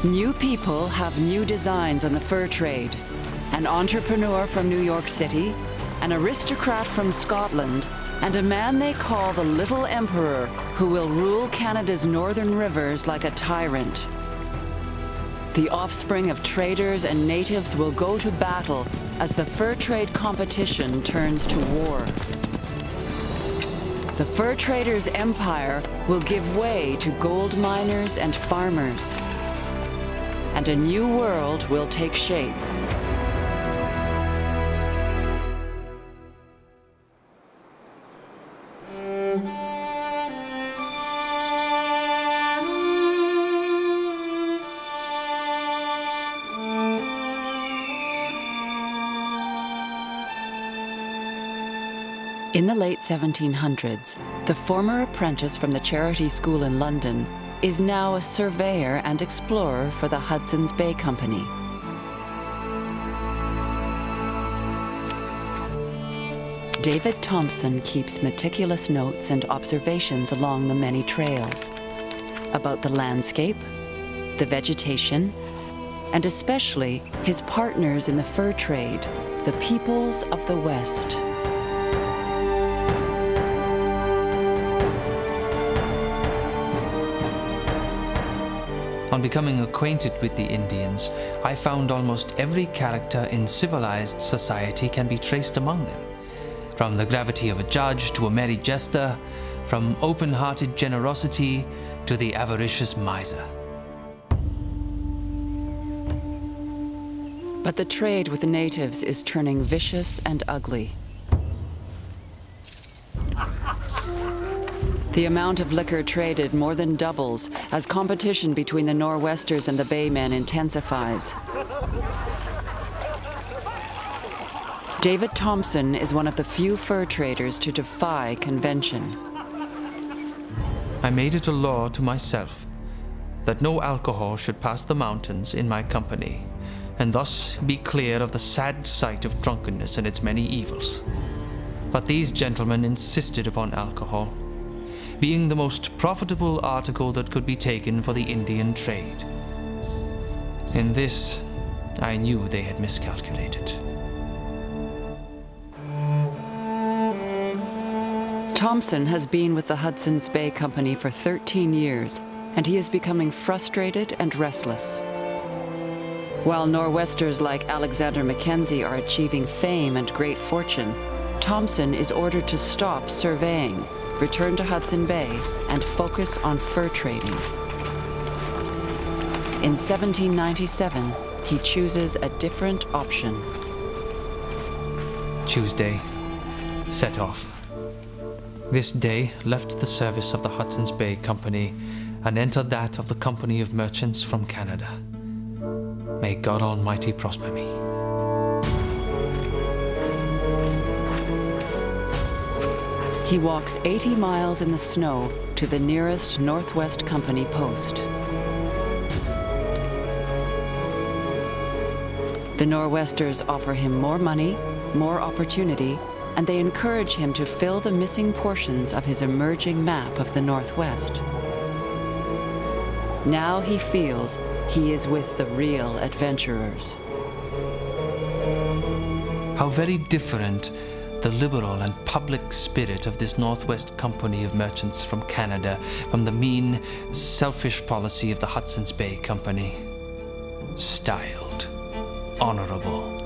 New people have new designs on the fur trade. An entrepreneur from New York City, an aristocrat from Scotland, and a man they call the Little Emperor, who will rule Canada's northern rivers like a tyrant. The offspring of traders and natives will go to battle as the fur trade competition turns to war. The fur traders' empire will give way to gold miners and farmers, and a new world will take shape. In the late 1700s, the former apprentice from the charity school in London is now a surveyor and explorer for the Hudson's Bay Company. David Thompson keeps meticulous notes and observations along the many trails about the landscape, the vegetation, and especially his partners in the fur trade, the peoples of the West. On becoming acquainted with the Indians, I found almost every character in civilized society can be traced among them. From the gravity of a judge to a merry jester, from open-hearted generosity to the avaricious miser. But the trade with the natives is turning vicious and ugly. The amount of liquor traded more than doubles as competition between the Nor'westers and the Baymen intensifies. David Thompson is one of the few fur traders to defy convention. I made it a law to myself that no alcohol should pass the mountains in my company, and thus be clear of the sad sight of drunkenness and its many evils. But these gentlemen insisted upon alcohol, being the most profitable article that could be taken for the Indian trade. In this, I knew they had miscalculated. Thompson has been with the Hudson's Bay Company for 13 years, and he is becoming frustrated and restless. While Nor'westers like Alexander Mackenzie are achieving fame and great fortune, Thompson is ordered to stop surveying, return to Hudson Bay, and focus on fur trading. In 1797, he chooses a different option. Tuesday, set off. This day left the service of the Hudson's Bay Company and entered that of the Company of Merchants from Canada. May God Almighty prosper me. He walks 80 miles in the snow to the nearest Northwest Company post. The Nor'westers offer him more money, more opportunity, and they encourage him to fill the missing portions of his emerging map of the Northwest. Now he feels he is with the real adventurers. How very different the liberal and public spirit of this Northwest Company of Merchants from Canada from the mean, selfish policy of the Hudson's Bay Company. Styled, honorable.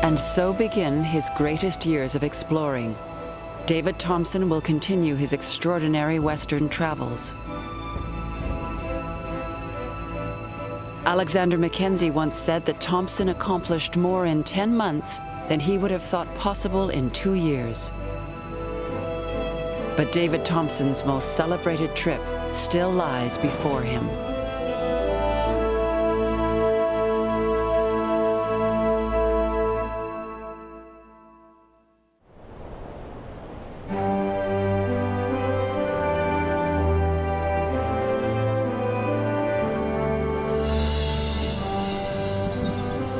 And so begin his greatest years of exploring. David Thompson will continue his extraordinary Western travels. Alexander Mackenzie once said that Thompson accomplished more in 10 months than he would have thought possible in 2 years. But David Thompson's most celebrated trip still lies before him.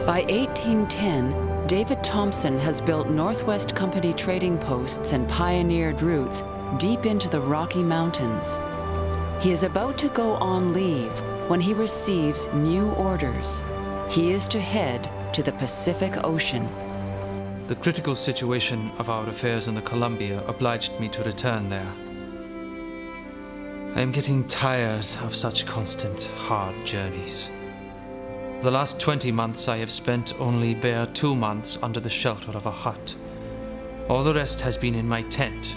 By 1810, David Thompson has built Northwest Company trading posts and pioneered routes deep into the Rocky Mountains. He is about to go on leave when he receives new orders. He is to head to the Pacific Ocean. The critical situation of our affairs in the Columbia obliged me to return there. I am getting tired of such constant, hard journeys. The last 20 months I have spent only bare 2 months under the shelter of a hut. All the rest has been in my tent,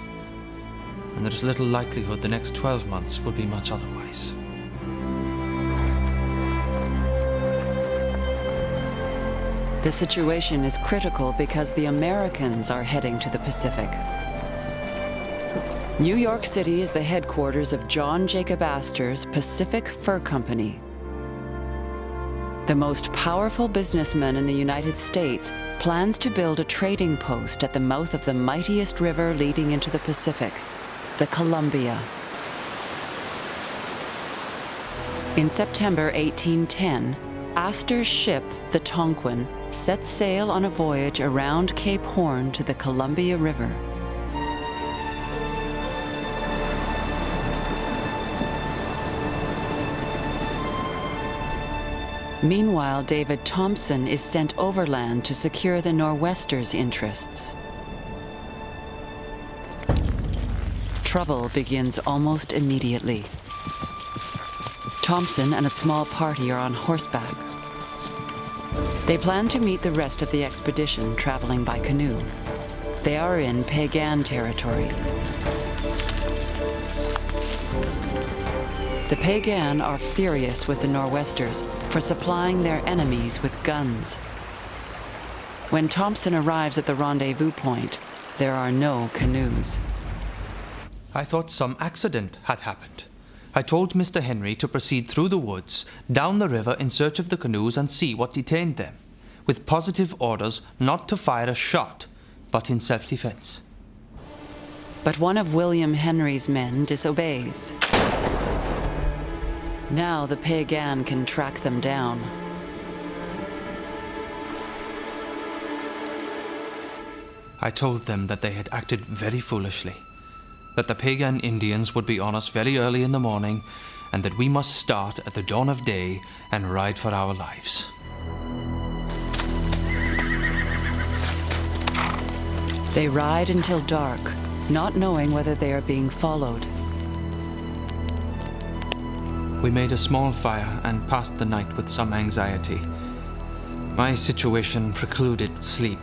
and there is little likelihood the next 12 months will be much otherwise. The situation is critical because the Americans are heading to the Pacific. New York City is the headquarters of John Jacob Astor's Pacific Fur Company. The most powerful businessman in the United States plans to build a trading post at the mouth of the mightiest river leading into the Pacific, the Columbia. In September 1810, Astor's ship, the Tonquin, set sail on a voyage around Cape Horn to the Columbia River. Meanwhile, David Thompson is sent overland to secure the Nor'westers' interests. Trouble begins almost immediately. Thompson and a small party are on horseback. They plan to meet the rest of the expedition traveling by canoe. They are in Piegan territory. The Piegan are furious with the Nor'westers for supplying their enemies with guns. When Thompson arrives at the rendezvous point, there are no canoes. I thought some accident had happened. I told Mr. Henry to proceed through the woods, down the river in search of the canoes and see what detained them, with positive orders not to fire a shot, but in self-defense. But one of William Henry's men disobeys. Now the Piegan can track them down. I told them that they had acted very foolishly, that the Piegan Indians would be on us very early in the morning, and that we must start at the dawn of day and ride for our lives. They ride until dark, not knowing whether they are being followed. We made a small fire and passed the night with some anxiety. My situation precluded sleep.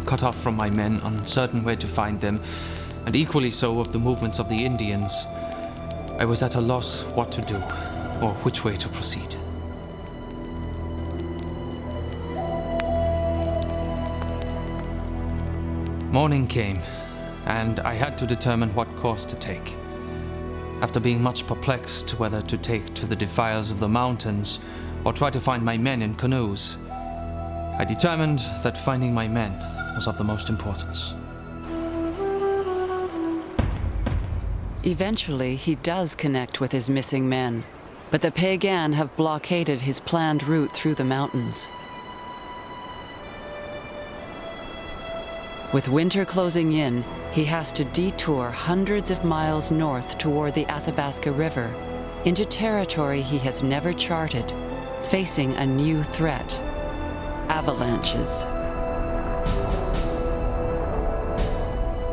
Cut off from my men, uncertain where to find them, and equally so of the movements of the Indians, I was at a loss what to do, or which way to proceed. Morning came, and I had to determine what course to take. After being much perplexed whether to take to the defiles of the mountains or try to find my men in canoes, I determined that finding my men was of the most importance. Eventually, he does connect with his missing men, but the Piegan have blockaded his planned route through the mountains. With winter closing in, he has to detour hundreds of miles north toward the Athabasca River, into territory he has never charted, facing a new threat: avalanches.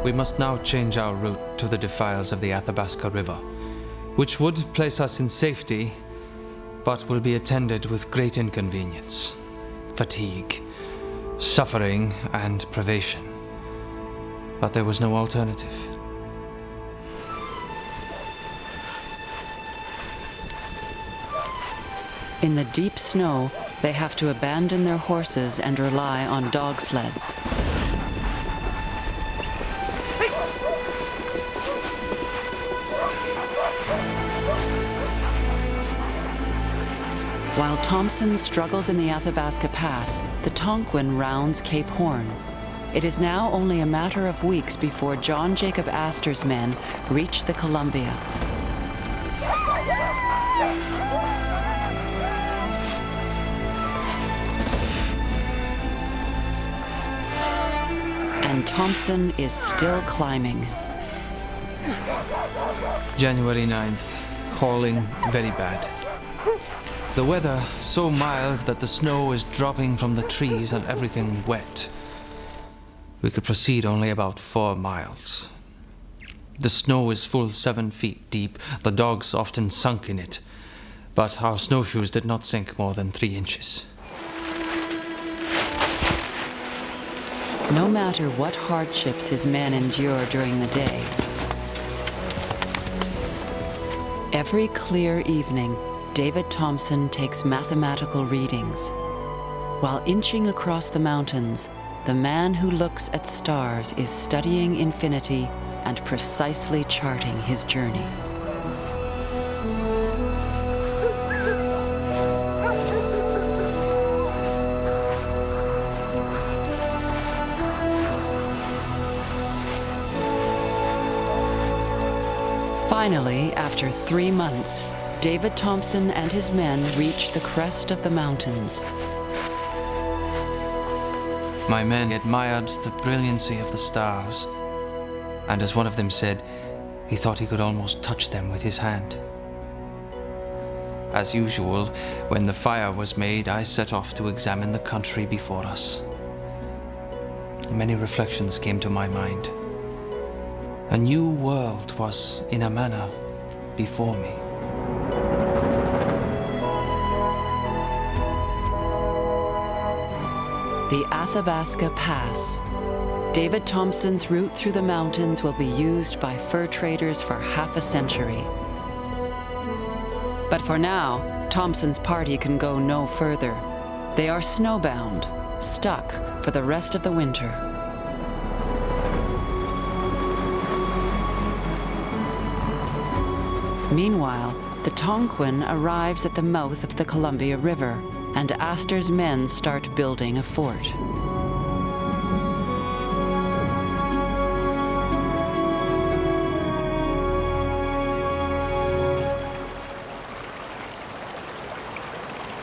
We must now change our route to the defiles of the Athabasca River, which would place us in safety, but will be attended with great inconvenience, fatigue, suffering, and privation. But there was no alternative. In the deep snow, they have to abandon their horses and rely on dog sleds. While Thompson struggles in the Athabasca Pass, the Tonquin rounds Cape Horn. It is now only a matter of weeks before John Jacob Astor's men reach the Columbia. And Thompson is still climbing. January 9th, hauling very bad. The weather so mild that the snow is dropping from the trees and everything wet. We could proceed only about 4 miles. The snow is full 7 feet deep, the dogs often sunk in it, but our snowshoes did not sink more than 3 inches. No matter what hardships his men endure during the day, every clear evening, David Thompson takes mathematical readings. While inching across the mountains, the man who looks at stars is studying infinity and precisely charting his journey. Finally, after 3 months, David Thompson and his men reach the crest of the mountains. My men admired the brilliancy of the stars, and as one of them said, he thought he could almost touch them with his hand. As usual, when the fire was made, I set off to examine the country before us. Many reflections came to my mind. A new world was, in a manner, before me. The Athabasca Pass. David Thompson's route through the mountains will be used by fur traders for half a century. But for now, Thompson's party can go no further. They are snowbound, stuck for the rest of the winter. Meanwhile, the Tonquin arrives at the mouth of the Columbia River, and Astor's men start building a fort.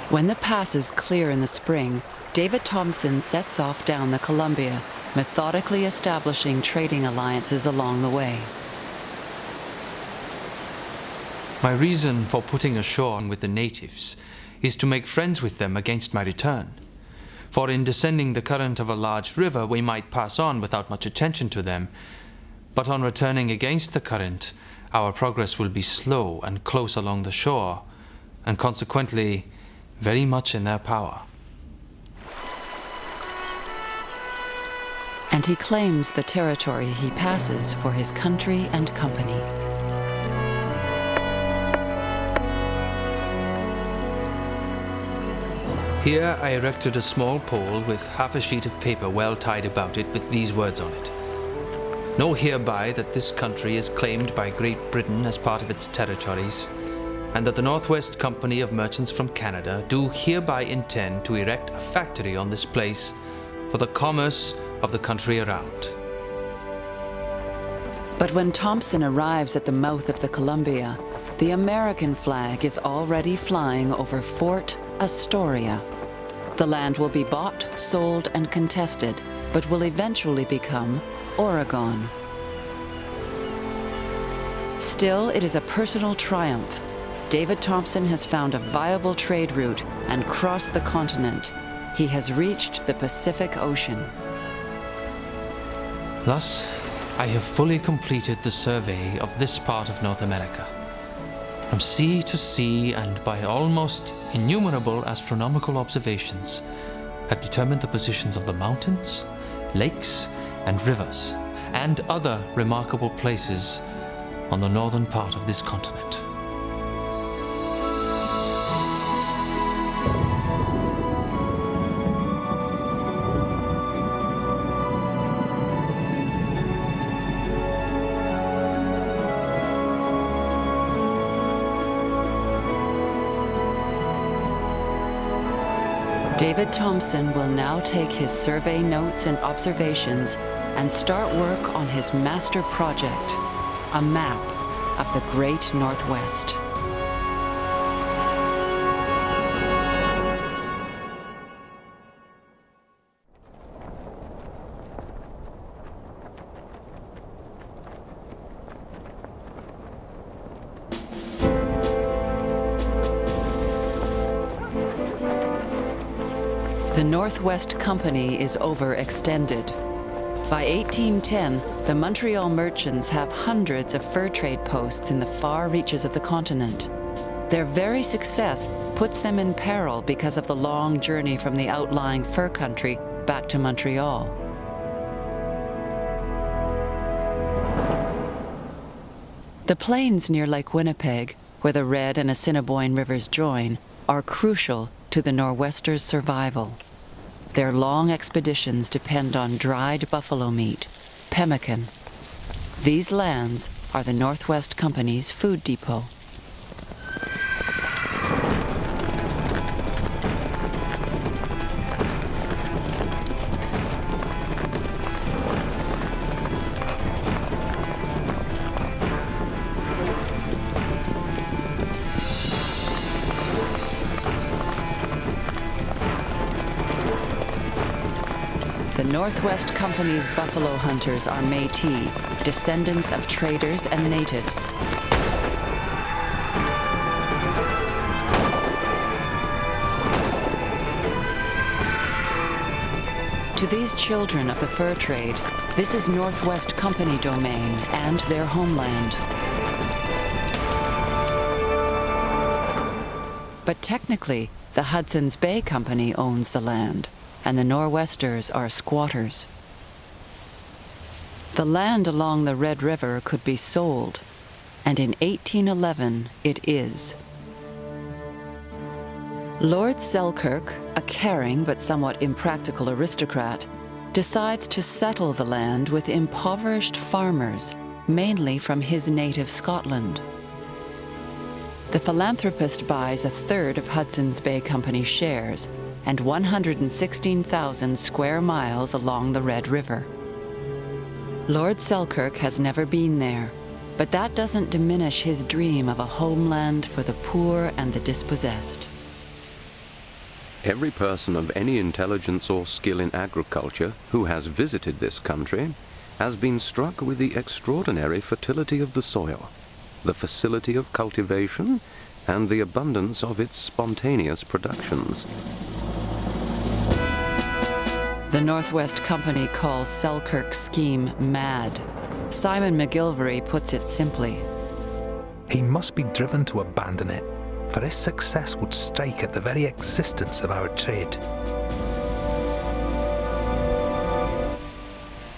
When the pass is clear in the spring, David Thompson sets off down the Columbia, methodically establishing trading alliances along the way. My reason for putting ashore with the natives is to make friends with them against my return. For in descending the current of a large river, we might pass on without much attention to them, but on returning against the current, our progress will be slow and close along the shore, and consequently very much in their power. And he claims the territory he passes for his country and company. Here I erected a small pole with half a sheet of paper well tied about it with these words on it. Know hereby that this country is claimed by Great Britain as part of its territories, and that the Northwest Company of Merchants from Canada do hereby intend to erect a factory on this place for the commerce of the country around. But when Thompson arrives at the mouth of the Columbia, the American flag is already flying over Fort Astoria. The land will be bought, sold, and contested, but will eventually become Oregon. Still, it is a personal triumph. David Thompson has found a viable trade route and crossed the continent. He has reached the Pacific Ocean. Thus, I have fully completed the survey of this part of North America. From sea to sea, and by almost innumerable astronomical observations, have determined the positions of the mountains, lakes, and rivers, and other remarkable places on the northern part of this continent. David Thompson will now take his survey notes and observations and start work on his master project, a map of the Great Northwest. The Northwest Company is overextended. By 1810, the Montreal merchants have hundreds of fur trade posts in the far reaches of the continent. Their very success puts them in peril because of the long journey from the outlying fur country back to Montreal. The plains near Lake Winnipeg, where the Red and Assiniboine rivers join, are crucial to the Nor'westers' survival. Their long expeditions depend on dried buffalo meat, pemmican, These lands are the Northwest Company's food depot. The Northwest Company's buffalo hunters are Métis, descendants of traders and natives. To these children of the fur trade, this is Northwest Company domain and their homeland. But technically, the Hudson's Bay Company owns the land, and the Nor'westers are squatters. The land along the Red River could be sold, and in 1811 it is. Lord Selkirk, a caring but somewhat impractical aristocrat, decides to settle the land with impoverished farmers, mainly from his native Scotland. The philanthropist buys a third of Hudson's Bay Company shares and 116,000 square miles along the Red River. Lord Selkirk has never been there, but that doesn't diminish his dream of a homeland for the poor and the dispossessed. Every person of any intelligence or skill in agriculture who has visited this country has been struck with the extraordinary fertility of the soil, the facility of cultivation, and the abundance of its spontaneous productions. The Northwest Company calls Selkirk's scheme mad. Simon McGilvery puts it simply. He must be driven to abandon it, for his success would strike at the very existence of our trade.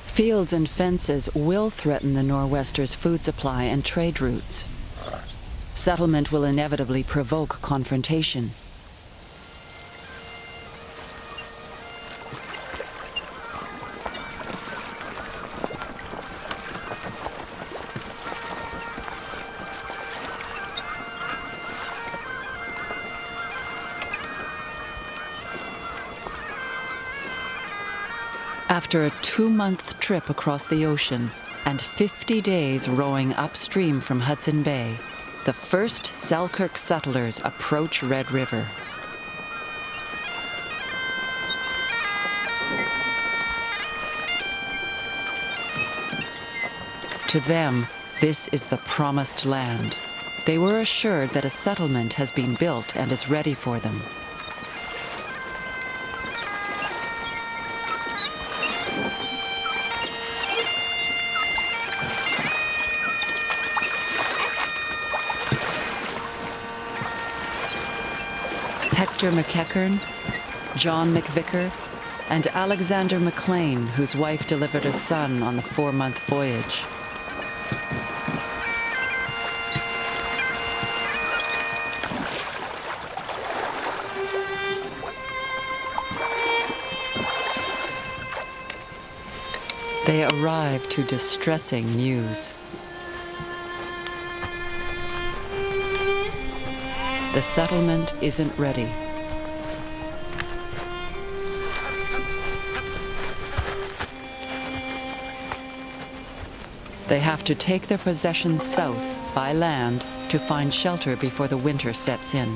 Fields and fences will threaten the Nor'westers' food supply and trade routes. Settlement will inevitably provoke confrontation. After a 2-month trip across the ocean and 50 days rowing upstream from Hudson Bay, the first Selkirk settlers approach Red River. To them, this is the promised land. They were assured that a settlement has been built and is ready for them. Hector McEachern, John McVicker, and Alexander McLean, whose wife delivered a son on the 4-month voyage. They arrive to distressing news. The settlement isn't ready. They have to take their possessions south by land to find shelter before the winter sets in.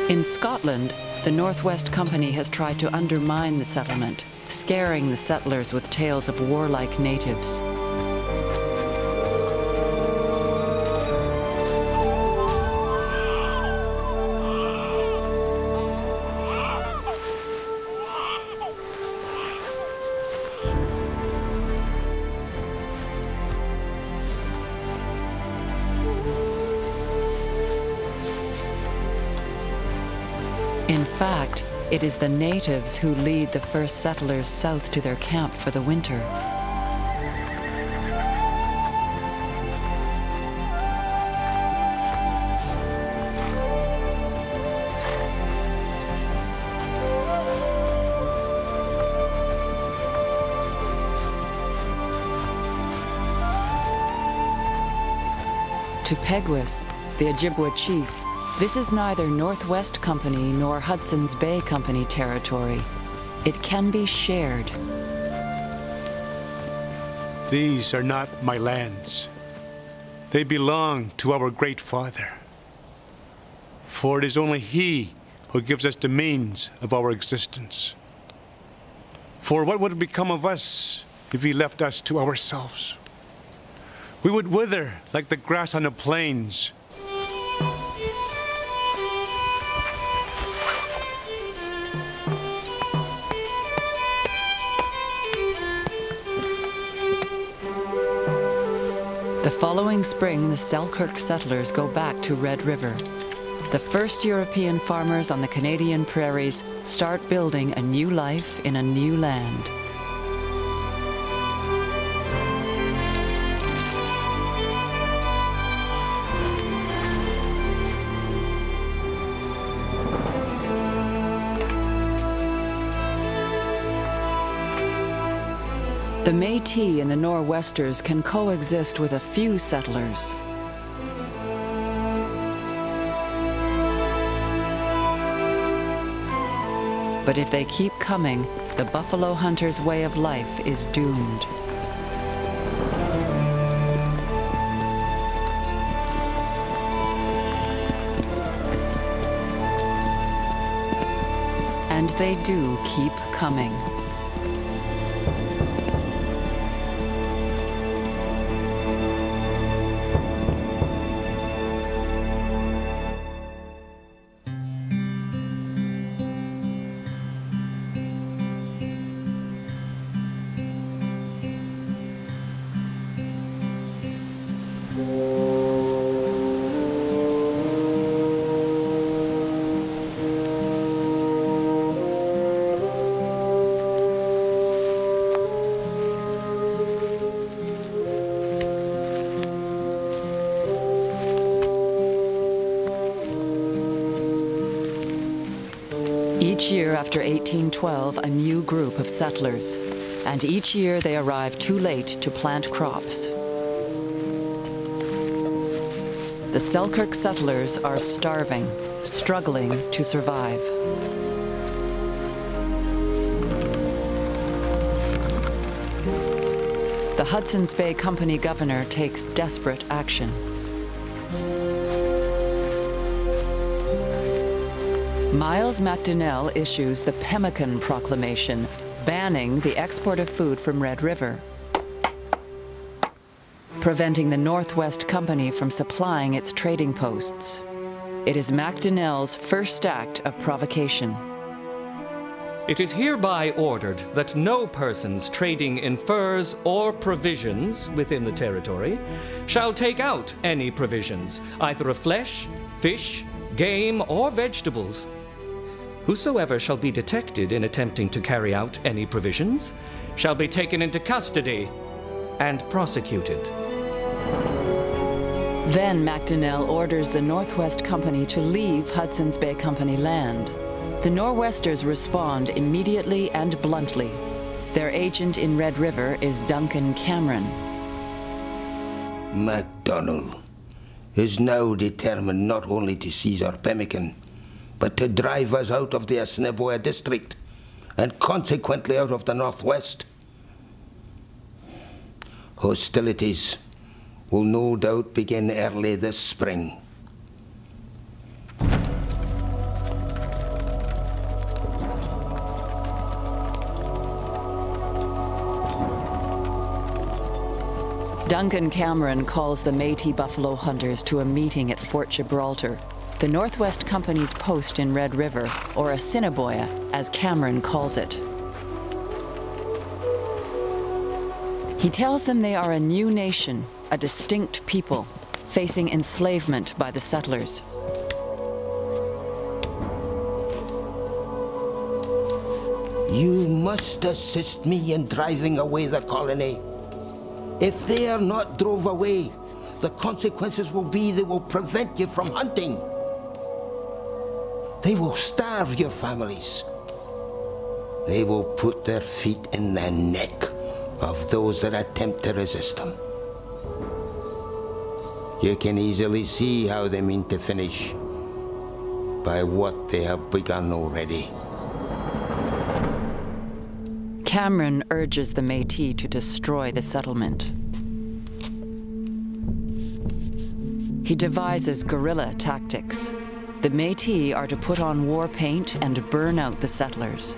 In Scotland, the Northwest Company has tried to undermine the settlement, scaring the settlers with tales of warlike natives. In fact, it is the natives who lead the first settlers south to their camp for the winter. To Peguis, the Ojibwa chief, this is neither Northwest Company nor Hudson's Bay Company territory. It can be shared. These are not my lands. They belong to our great father. For it is only he who gives us the means of our existence. For what would become of us if he left us to ourselves? We would wither like the grass on the plains. The following spring, the Selkirk settlers go back to Red River. The first European farmers on the Canadian prairies start building a new life in a new land. The Métis and the Nor'westers can coexist with a few settlers. But if they keep coming, the buffalo hunter's way of life is doomed. And they do keep coming. Each year after 1812, a new group of settlers, and each year they arrive too late to plant crops. The Selkirk settlers are starving, struggling to survive. The Hudson's Bay Company governor takes desperate action. Miles Macdonnell issues the Pemmican Proclamation, banning the export of food from Red River, preventing the Northwest Company from supplying its trading posts. It is Macdonnell's first act of provocation. It is hereby ordered that no persons trading in furs or provisions within the territory shall take out any provisions, either of flesh, fish, game, or vegetables. Whosoever shall be detected in attempting to carry out any provisions shall be taken into custody and prosecuted. Then Macdonnell orders the Northwest Company to leave Hudson's Bay Company land. The Nor'westers respond immediately and bluntly. Their agent in Red River is Duncan Cameron. MacDonald is now determined not only to seize our pemmican, but to drive us out of the Assiniboia district, and consequently out of the Northwest. Hostilities will no doubt begin early this spring. Duncan Cameron calls the Métis buffalo hunters to a meeting at Fort Gibraltar, the Northwest Company's post in Red River, or Assiniboia, as Cameron calls it. He tells them they are a new nation, a distinct people, facing enslavement by the settlers. You must assist me in driving away the colony. If they are not drove away, the consequences will be they will prevent you from hunting. They will starve your families. They will put their feet in the neck of those that attempt to resist them. You can easily see how they mean to finish, by what they have begun already. Cameron urges the Métis to destroy the settlement. He devises guerrilla tactics. The Métis are to put on war paint and burn out the settlers.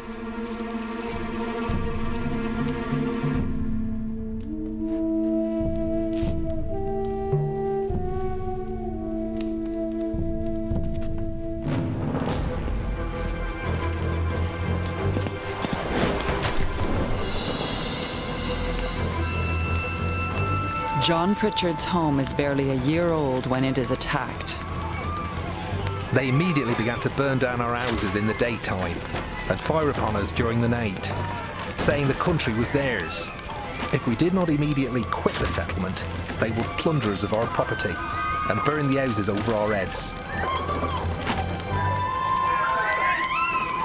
John Pritchard's home is barely a year old when it is attacked. They immediately began to burn down our houses in the daytime and fire upon us during the night, saying the country was theirs. If we did not immediately quit the settlement, they would plunder us of our property and burn the houses over our heads.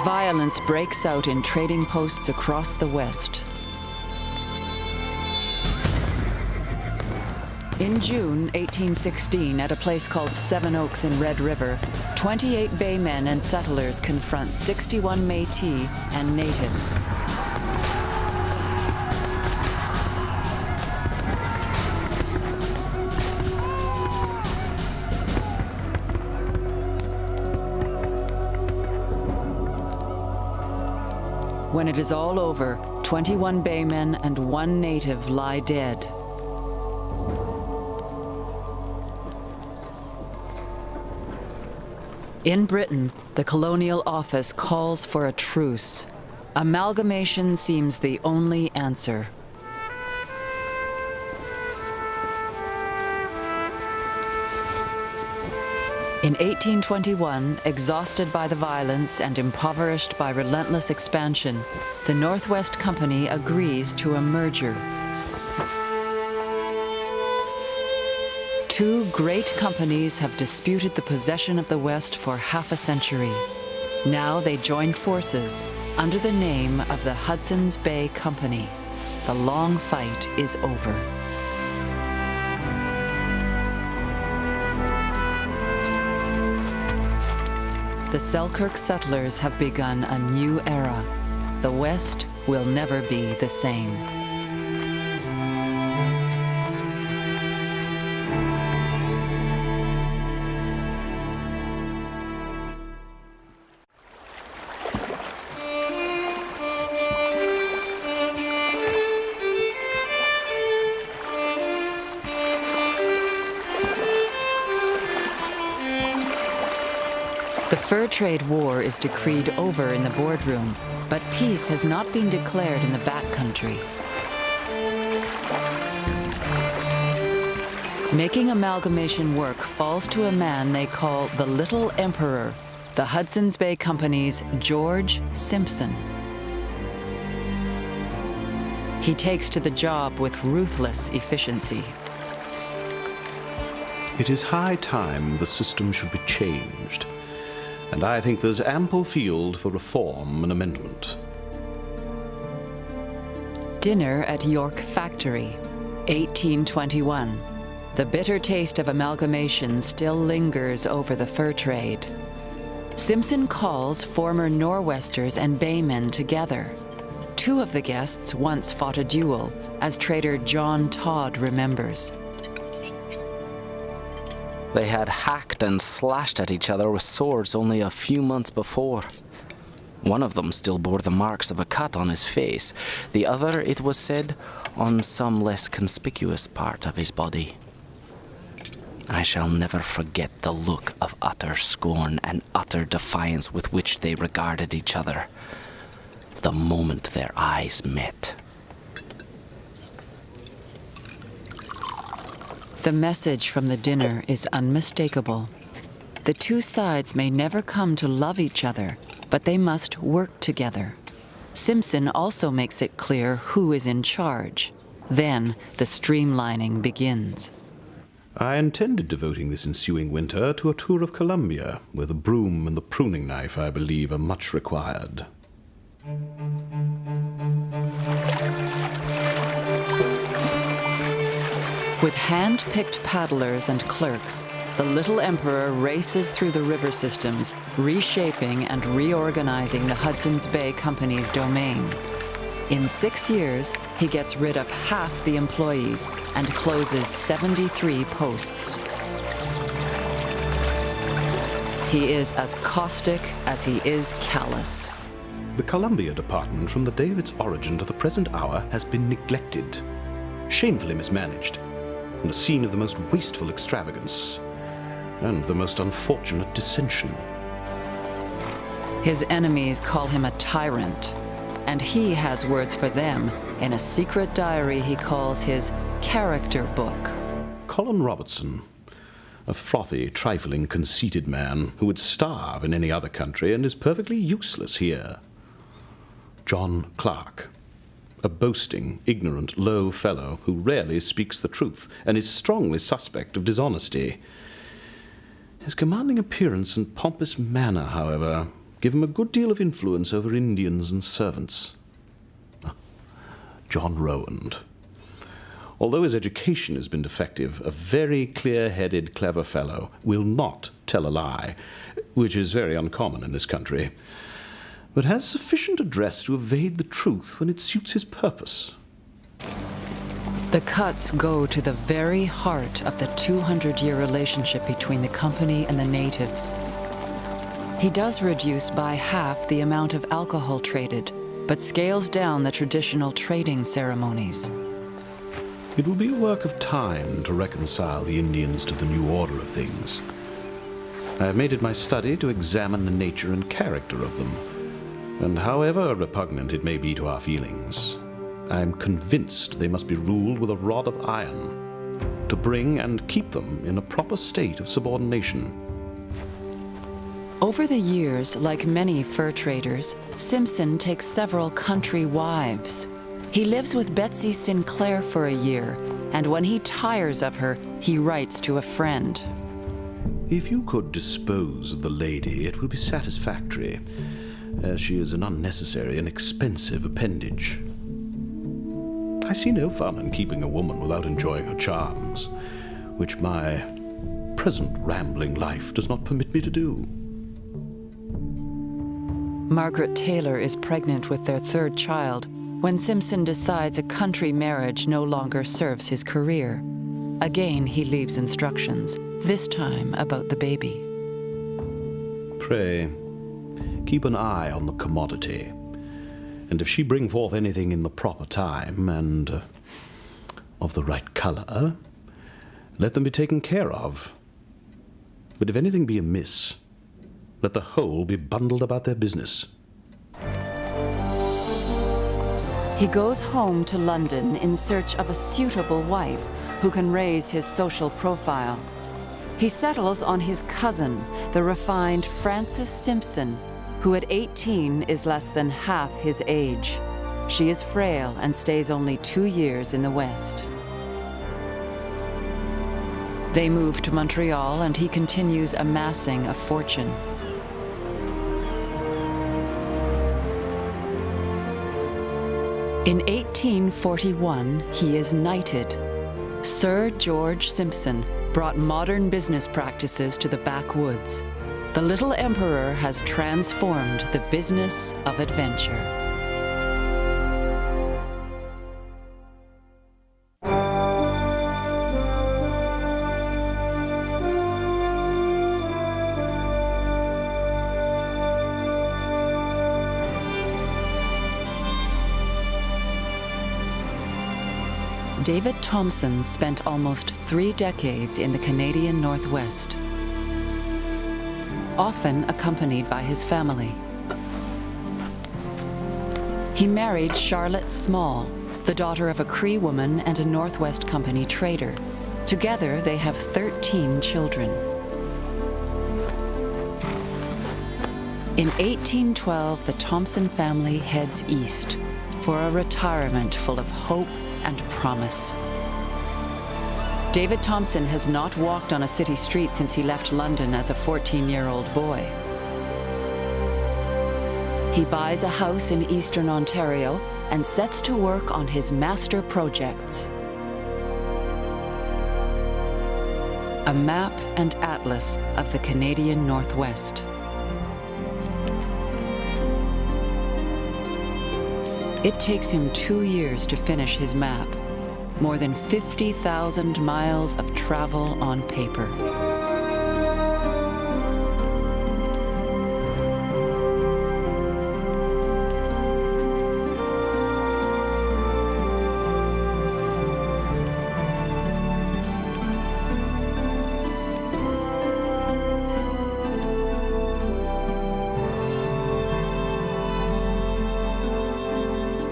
Violence breaks out in trading posts across the West. In June 1816, at a place called Seven Oaks in Red River, 28 baymen and settlers confront 61 Métis and natives. When it is all over, 21 baymen and 1 native lie dead. In Britain, the Colonial Office calls for a truce. Amalgamation seems the only answer. In 1821, exhausted by the violence and impoverished by relentless expansion, the Northwest Company agrees to a merger. Two great companies have disputed the possession of the West for half a century. Now they join forces under the name of the Hudson's Bay Company. The long fight is over. The Selkirk settlers have begun a new era. The West will never be the same. The fur trade war is decreed over in the boardroom, but peace has not been declared in the backcountry. Making amalgamation work falls to a man they call the Little Emperor, the Hudson's Bay Company's George Simpson. He takes to the job with ruthless efficiency. It is high time the system should be changed, and I think there's ample field for reform and amendment. Dinner at York Factory, 1821. The bitter taste of amalgamation still lingers over the fur trade. Simpson calls former Nor'westers and baymen together. Two of the guests once fought a duel, as trader John Todd remembers. They had hacked and slashed at each other with swords only a few months before. One of them still bore the marks of a cut on his face, the other, it was said, on some less conspicuous part of his body. I shall never forget the look of utter scorn and utter defiance with which they regarded each other, the moment their eyes met. The message from the dinner is unmistakable. The two sides may never come to love each other, but they must work together. Simpson also makes it clear who is in charge. Then the streamlining begins. I intended devoting this ensuing winter to a tour of Colombia, where the broom and the pruning knife, I believe, are much required. With hand-picked paddlers and clerks, the Little Emperor races through the river systems, reshaping and reorganizing the Hudson's Bay Company's domain. In 6 years, he gets rid of half the employees and closes 73 posts. He is as caustic as he is callous. The Columbia Department, from the day of its origin to the present hour, has been neglected, shamefully mismanaged, and a scene of the most wasteful extravagance and the most unfortunate dissension. His enemies call him a tyrant, and he has words for them in a secret diary he calls his character book. Colin Robertson, a frothy, trifling, conceited man who would starve in any other country and is perfectly useless here. John Clark, a boasting, ignorant, low fellow who rarely speaks the truth and is strongly suspect of dishonesty. His commanding appearance and pompous manner, however, give him a good deal of influence over Indians and servants. John Rowand. Although his education has been defective, a very clear-headed, clever fellow, will not tell a lie, which is very uncommon in this country, but has sufficient address to evade the truth when it suits his purpose. The cuts go to the very heart of the 200-year relationship between the company and the natives. He does reduce by half the amount of alcohol traded, but scales down the traditional trading ceremonies. It will be a work of time to reconcile the Indians to the new order of things. I have made it my study to examine the nature and character of them, and however repugnant it may be to our feelings, I am convinced they must be ruled with a rod of iron to bring and keep them in a proper state of subordination. Over the years, like many fur traders, Simpson takes several country wives. He lives with Betsy Sinclair for a year, and when he tires of her, he writes to a friend. If you could dispose of the lady, it will be satisfactory, as she is an unnecessary and expensive appendage. I see no fun in keeping a woman without enjoying her charms, which my present rambling life does not permit me to do. Margaret Taylor is pregnant with their third child when Simpson decides a country marriage no longer serves his career. Again, he leaves instructions, this time about the baby. Pray, keep an eye on the commodity, and if she bring forth anything in the proper time and of the right color, let them be taken care of. But if anything be amiss, let the whole be bundled about their business. He goes home to London in search of a suitable wife who can raise his social profile. He settles on his cousin, the refined Frances Simpson, who at 18 is less than half his age. She is frail and stays only 2 years in the West. They move to Montreal and he continues amassing a fortune. In 1841, he is knighted. Sir George Simpson brought modern business practices to the backwoods. The Little Emperor has transformed the business of adventure. David Thompson spent almost 3 decades in the Canadian Northwest, often accompanied by his family. He married Charlotte Small, the daughter of a Cree woman and a Northwest Company trader. Together, they have 13 children. In 1812, the Thompson family heads east for a retirement full of hope and promise. David Thompson has not walked on a city street since he left London as a 14-year-old boy. He buys a house in eastern Ontario and sets to work on his master projects. a map and atlas of the Canadian Northwest. It takes him 2 years to finish his map, more than 50,000 miles of travel on paper.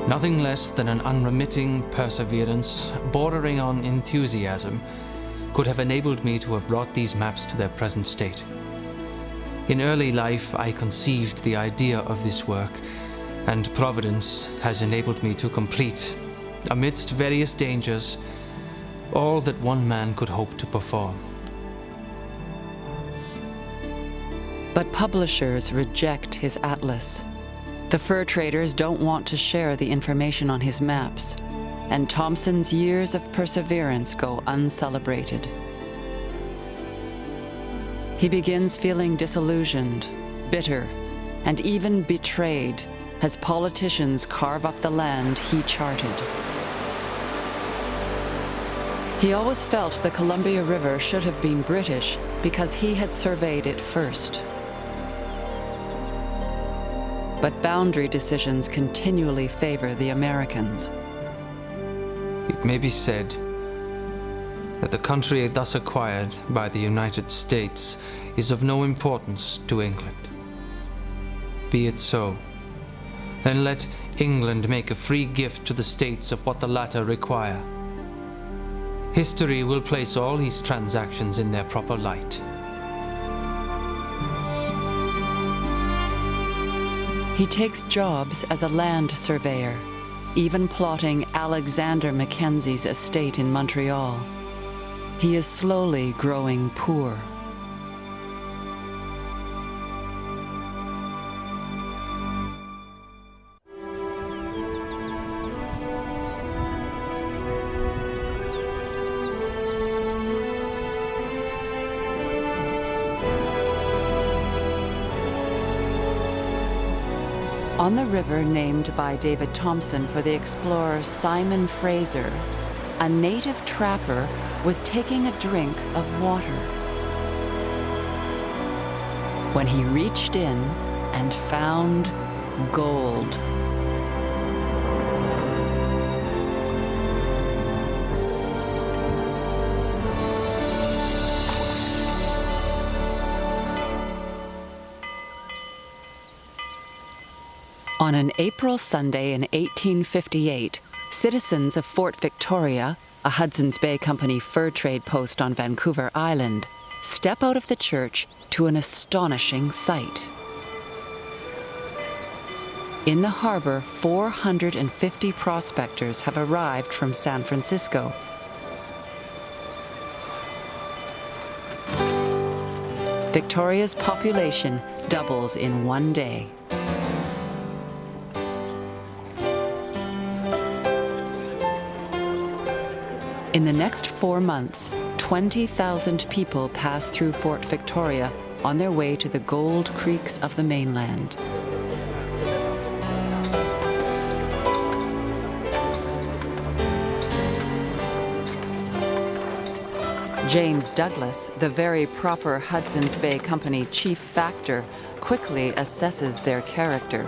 Nothing less than an unremitting perseverance, bordering on enthusiasm, could have enabled me to have brought these maps to their present state. In early life, I conceived the idea of this work, and Providence has enabled me to complete, amidst various dangers, all that one man could hope to perform. But publishers reject his atlas. The fur traders don't want to share the information on his maps, and Thompson's years of perseverance go uncelebrated. He begins feeling disillusioned, bitter, and even betrayed as politicians carve up the land he charted. He always felt the Columbia River should have been British because he had surveyed it first. But boundary decisions continually favor the Americans. It may be said that the country thus acquired by the United States is of no importance to England. Be it so, and let England make a free gift to the states of what the latter require. History will place all these transactions in their proper light. He takes jobs as a land surveyor, even plotting Alexander Mackenzie's estate in Montreal. He is slowly growing poor. On the river named by David Thompson for the explorer Simon Fraser, a native trapper was taking a drink of water when he reached in and found gold. On an April Sunday in 1858, citizens of Fort Victoria, a Hudson's Bay Company fur trade post on Vancouver Island, step out of the church to an astonishing sight. In the harbor, 450 prospectors have arrived from San Francisco. Victoria's population doubles in one day. In the next 4 months, 20,000 people pass through Fort Victoria on their way to the gold creeks of the mainland. James Douglas, the very proper Hudson's Bay Company chief factor, quickly assesses their character.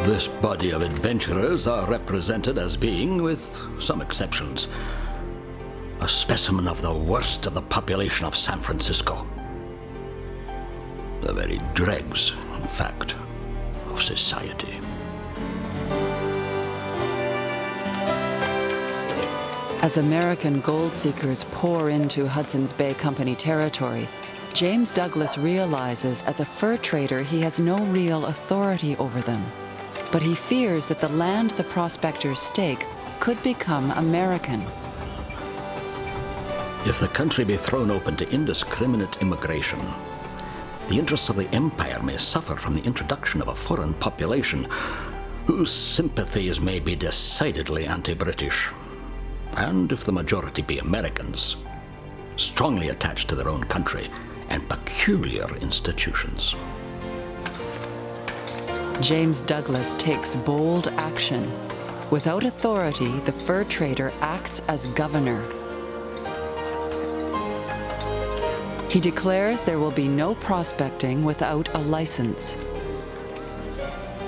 This body of adventurers are represented as being, with some exceptions, a specimen of the worst of the population of San Francisco. The very dregs, in fact, of society. As American gold seekers pour into Hudson's Bay Company territory, James Douglas realizes as a fur trader he has no real authority over them. But he fears that the land the prospectors stake could become American. If the country be thrown open to indiscriminate immigration, the interests of the empire may suffer from the introduction of a foreign population whose sympathies may be decidedly anti-British, and if the majority be Americans, strongly attached to their own country and peculiar institutions. James Douglas takes bold action. Without authority, the fur trader acts as governor. He declares there will be no prospecting without a license.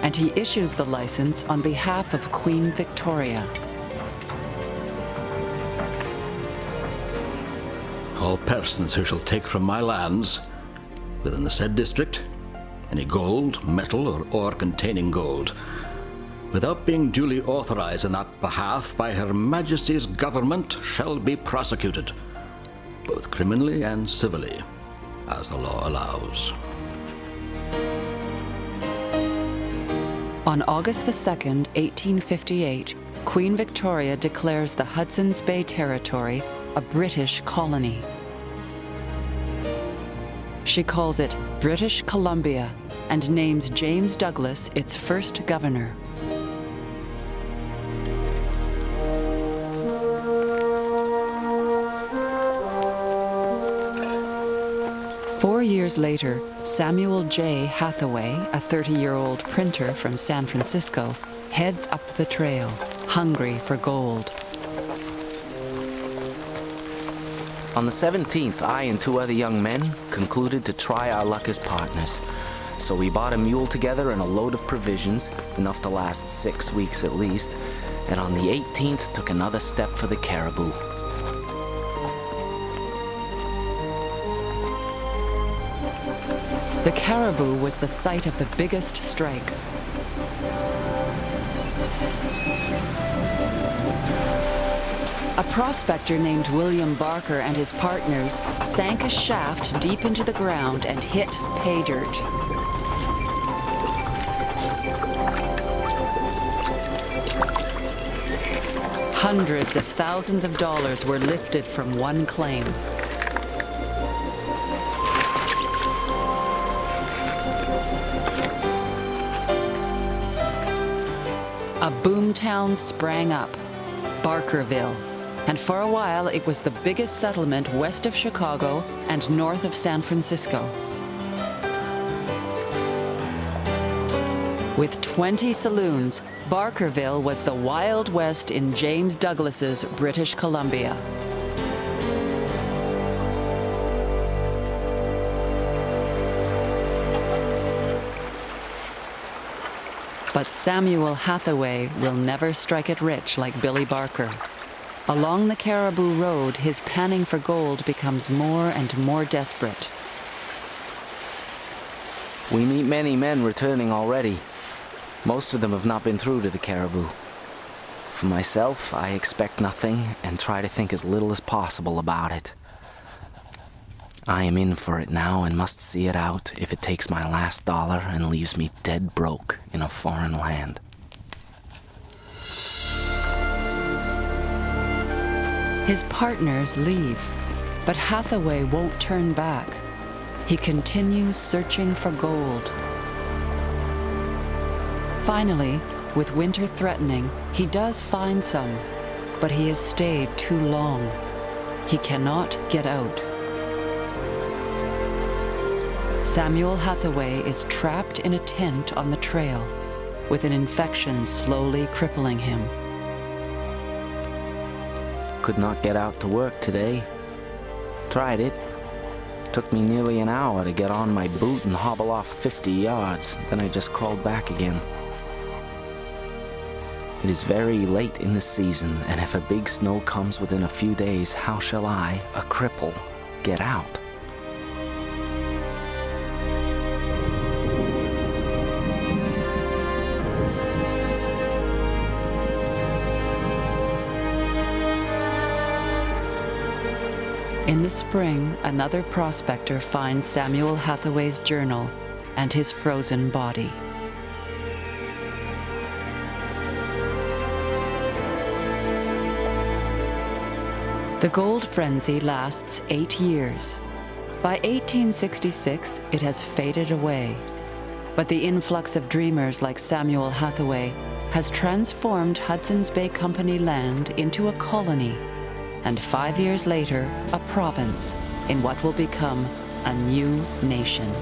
And he issues the license on behalf of Queen Victoria. All persons who shall take from my lands within the said district any gold, metal, or ore containing gold, without being duly authorized in that behalf by Her Majesty's government, shall be prosecuted, both criminally and civilly, as the law allows. On August the 2nd, 1858, Queen Victoria declares the Hudson's Bay Territory a British colony. She calls it British Columbia and names James Douglas its first governor. Four years later, Samuel J. Hathaway, a 30-year-old printer from San Francisco, heads up the trail, hungry for gold. On the 17th, I and two other young men concluded to try our luck as partners. So we bought a mule together and a load of provisions, enough to last 6 weeks at least, and on the 18th took another step for the caribou. The caribou was the site of the biggest strike. A prospector named William Barker and his partners sank a shaft deep into the ground and hit pay dirt. Hundreds of thousands of dollars were lifted from one claim. A boomtown sprang up, Barkerville, and for a while it was the biggest settlement west of Chicago and north of San Francisco. With 20 saloons, Barkerville was the Wild West in James Douglas's British Columbia. But Samuel Hathaway will never strike it rich like Billy Barker. Along the Caribou Road, his panning for gold becomes more and more desperate. We meet many men returning already. Most of them have not been through to the Caribou. For myself, I expect nothing and try to think as little as possible about it. I am in for it now and must see it out if it takes my last dollar and leaves me dead broke in a foreign land. His partners leave, but Hathaway won't turn back. He continues searching for gold. Finally, with winter threatening, he does find some, but he has stayed too long. He cannot get out. Samuel Hathaway is trapped in a tent on the trail, with an infection slowly crippling him. Could not get out to work today. Tried it. Took me nearly an hour to get on my boot and hobble off 50 yards. Then I just crawled back again. It is very late in the season, and if a big snow comes within a few days, how shall I, a cripple, get out? In the spring, another prospector finds Samuel Hathaway's journal and his frozen body. The gold frenzy lasts 8 years. By 1866, it has faded away. But the influx of dreamers like Samuel Hathaway has transformed Hudson's Bay Company land into a colony, and 5 years later, a province in what will become a new nation.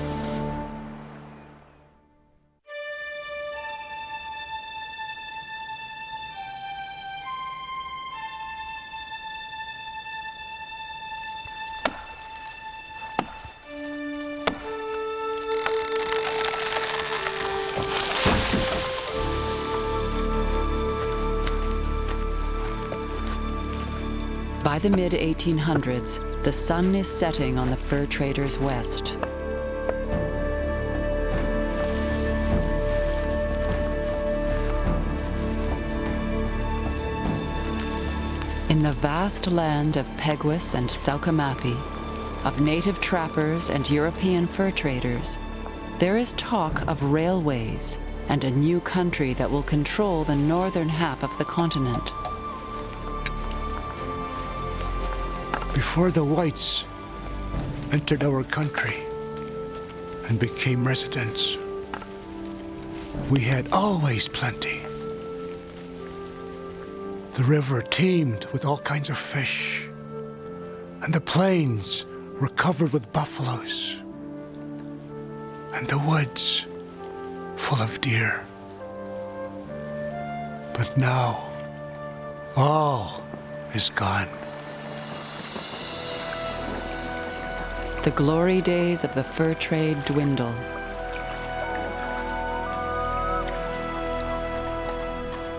By the mid-1800s, the sun is setting on the fur traders west. In the vast land of Peguis and Matonabbee, of native trappers and European fur traders, there is talk of railways and a new country that will control the northern half of the continent. Before the whites entered our country and became residents, we had always plenty. The river teemed with all kinds of fish, and the plains were covered with buffaloes, and the woods full of deer. But now, all is gone. The glory days of the fur trade dwindle.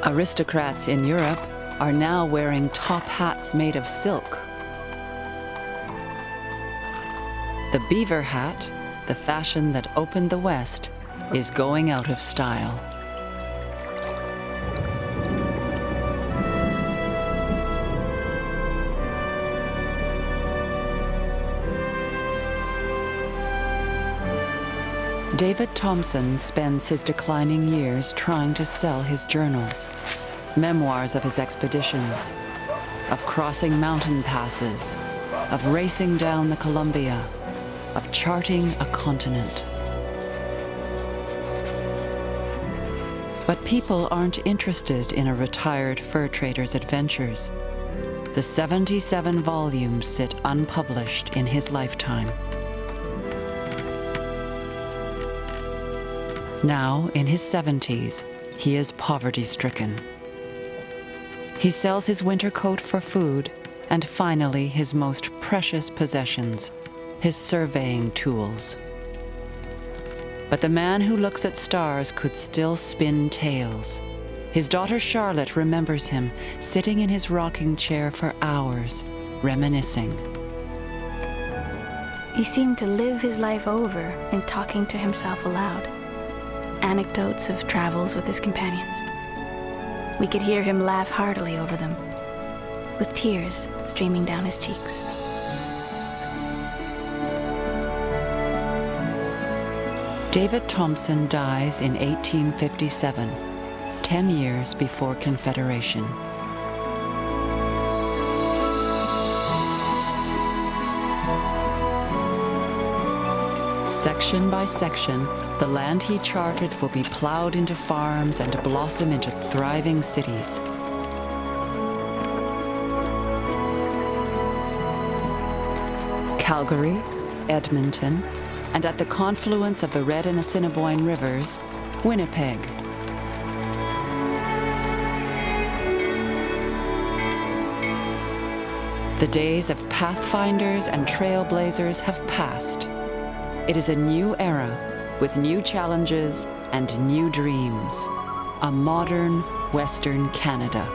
Aristocrats in Europe are now wearing top hats made of silk. The beaver hat, the fashion that opened the West, is going out of style. David Thompson spends his declining years trying to sell his journals, memoirs of his expeditions, of crossing mountain passes, of racing down the Columbia, of charting a continent. But people aren't interested in a retired fur trader's adventures. The 77 volumes sit unpublished in his lifetime. Now, in his 70s, he is poverty-stricken. He sells his winter coat for food, and finally his most precious possessions, his surveying tools. But the man who looks at stars could still spin tales. His daughter Charlotte remembers him sitting in his rocking chair for hours, reminiscing. He seemed to live his life over in talking to himself aloud. Anecdotes of travels with his companions. We could hear him laugh heartily over them, with tears streaming down his cheeks. David Thompson dies in 1857, 10 years before Confederation. Section by section, the land he charted will be plowed into farms and blossom into thriving cities. Calgary, Edmonton, and at the confluence of the Red and Assiniboine rivers, Winnipeg. The days of pathfinders and trailblazers have passed. It is a new era with new challenges and new dreams. A modern Western Canada.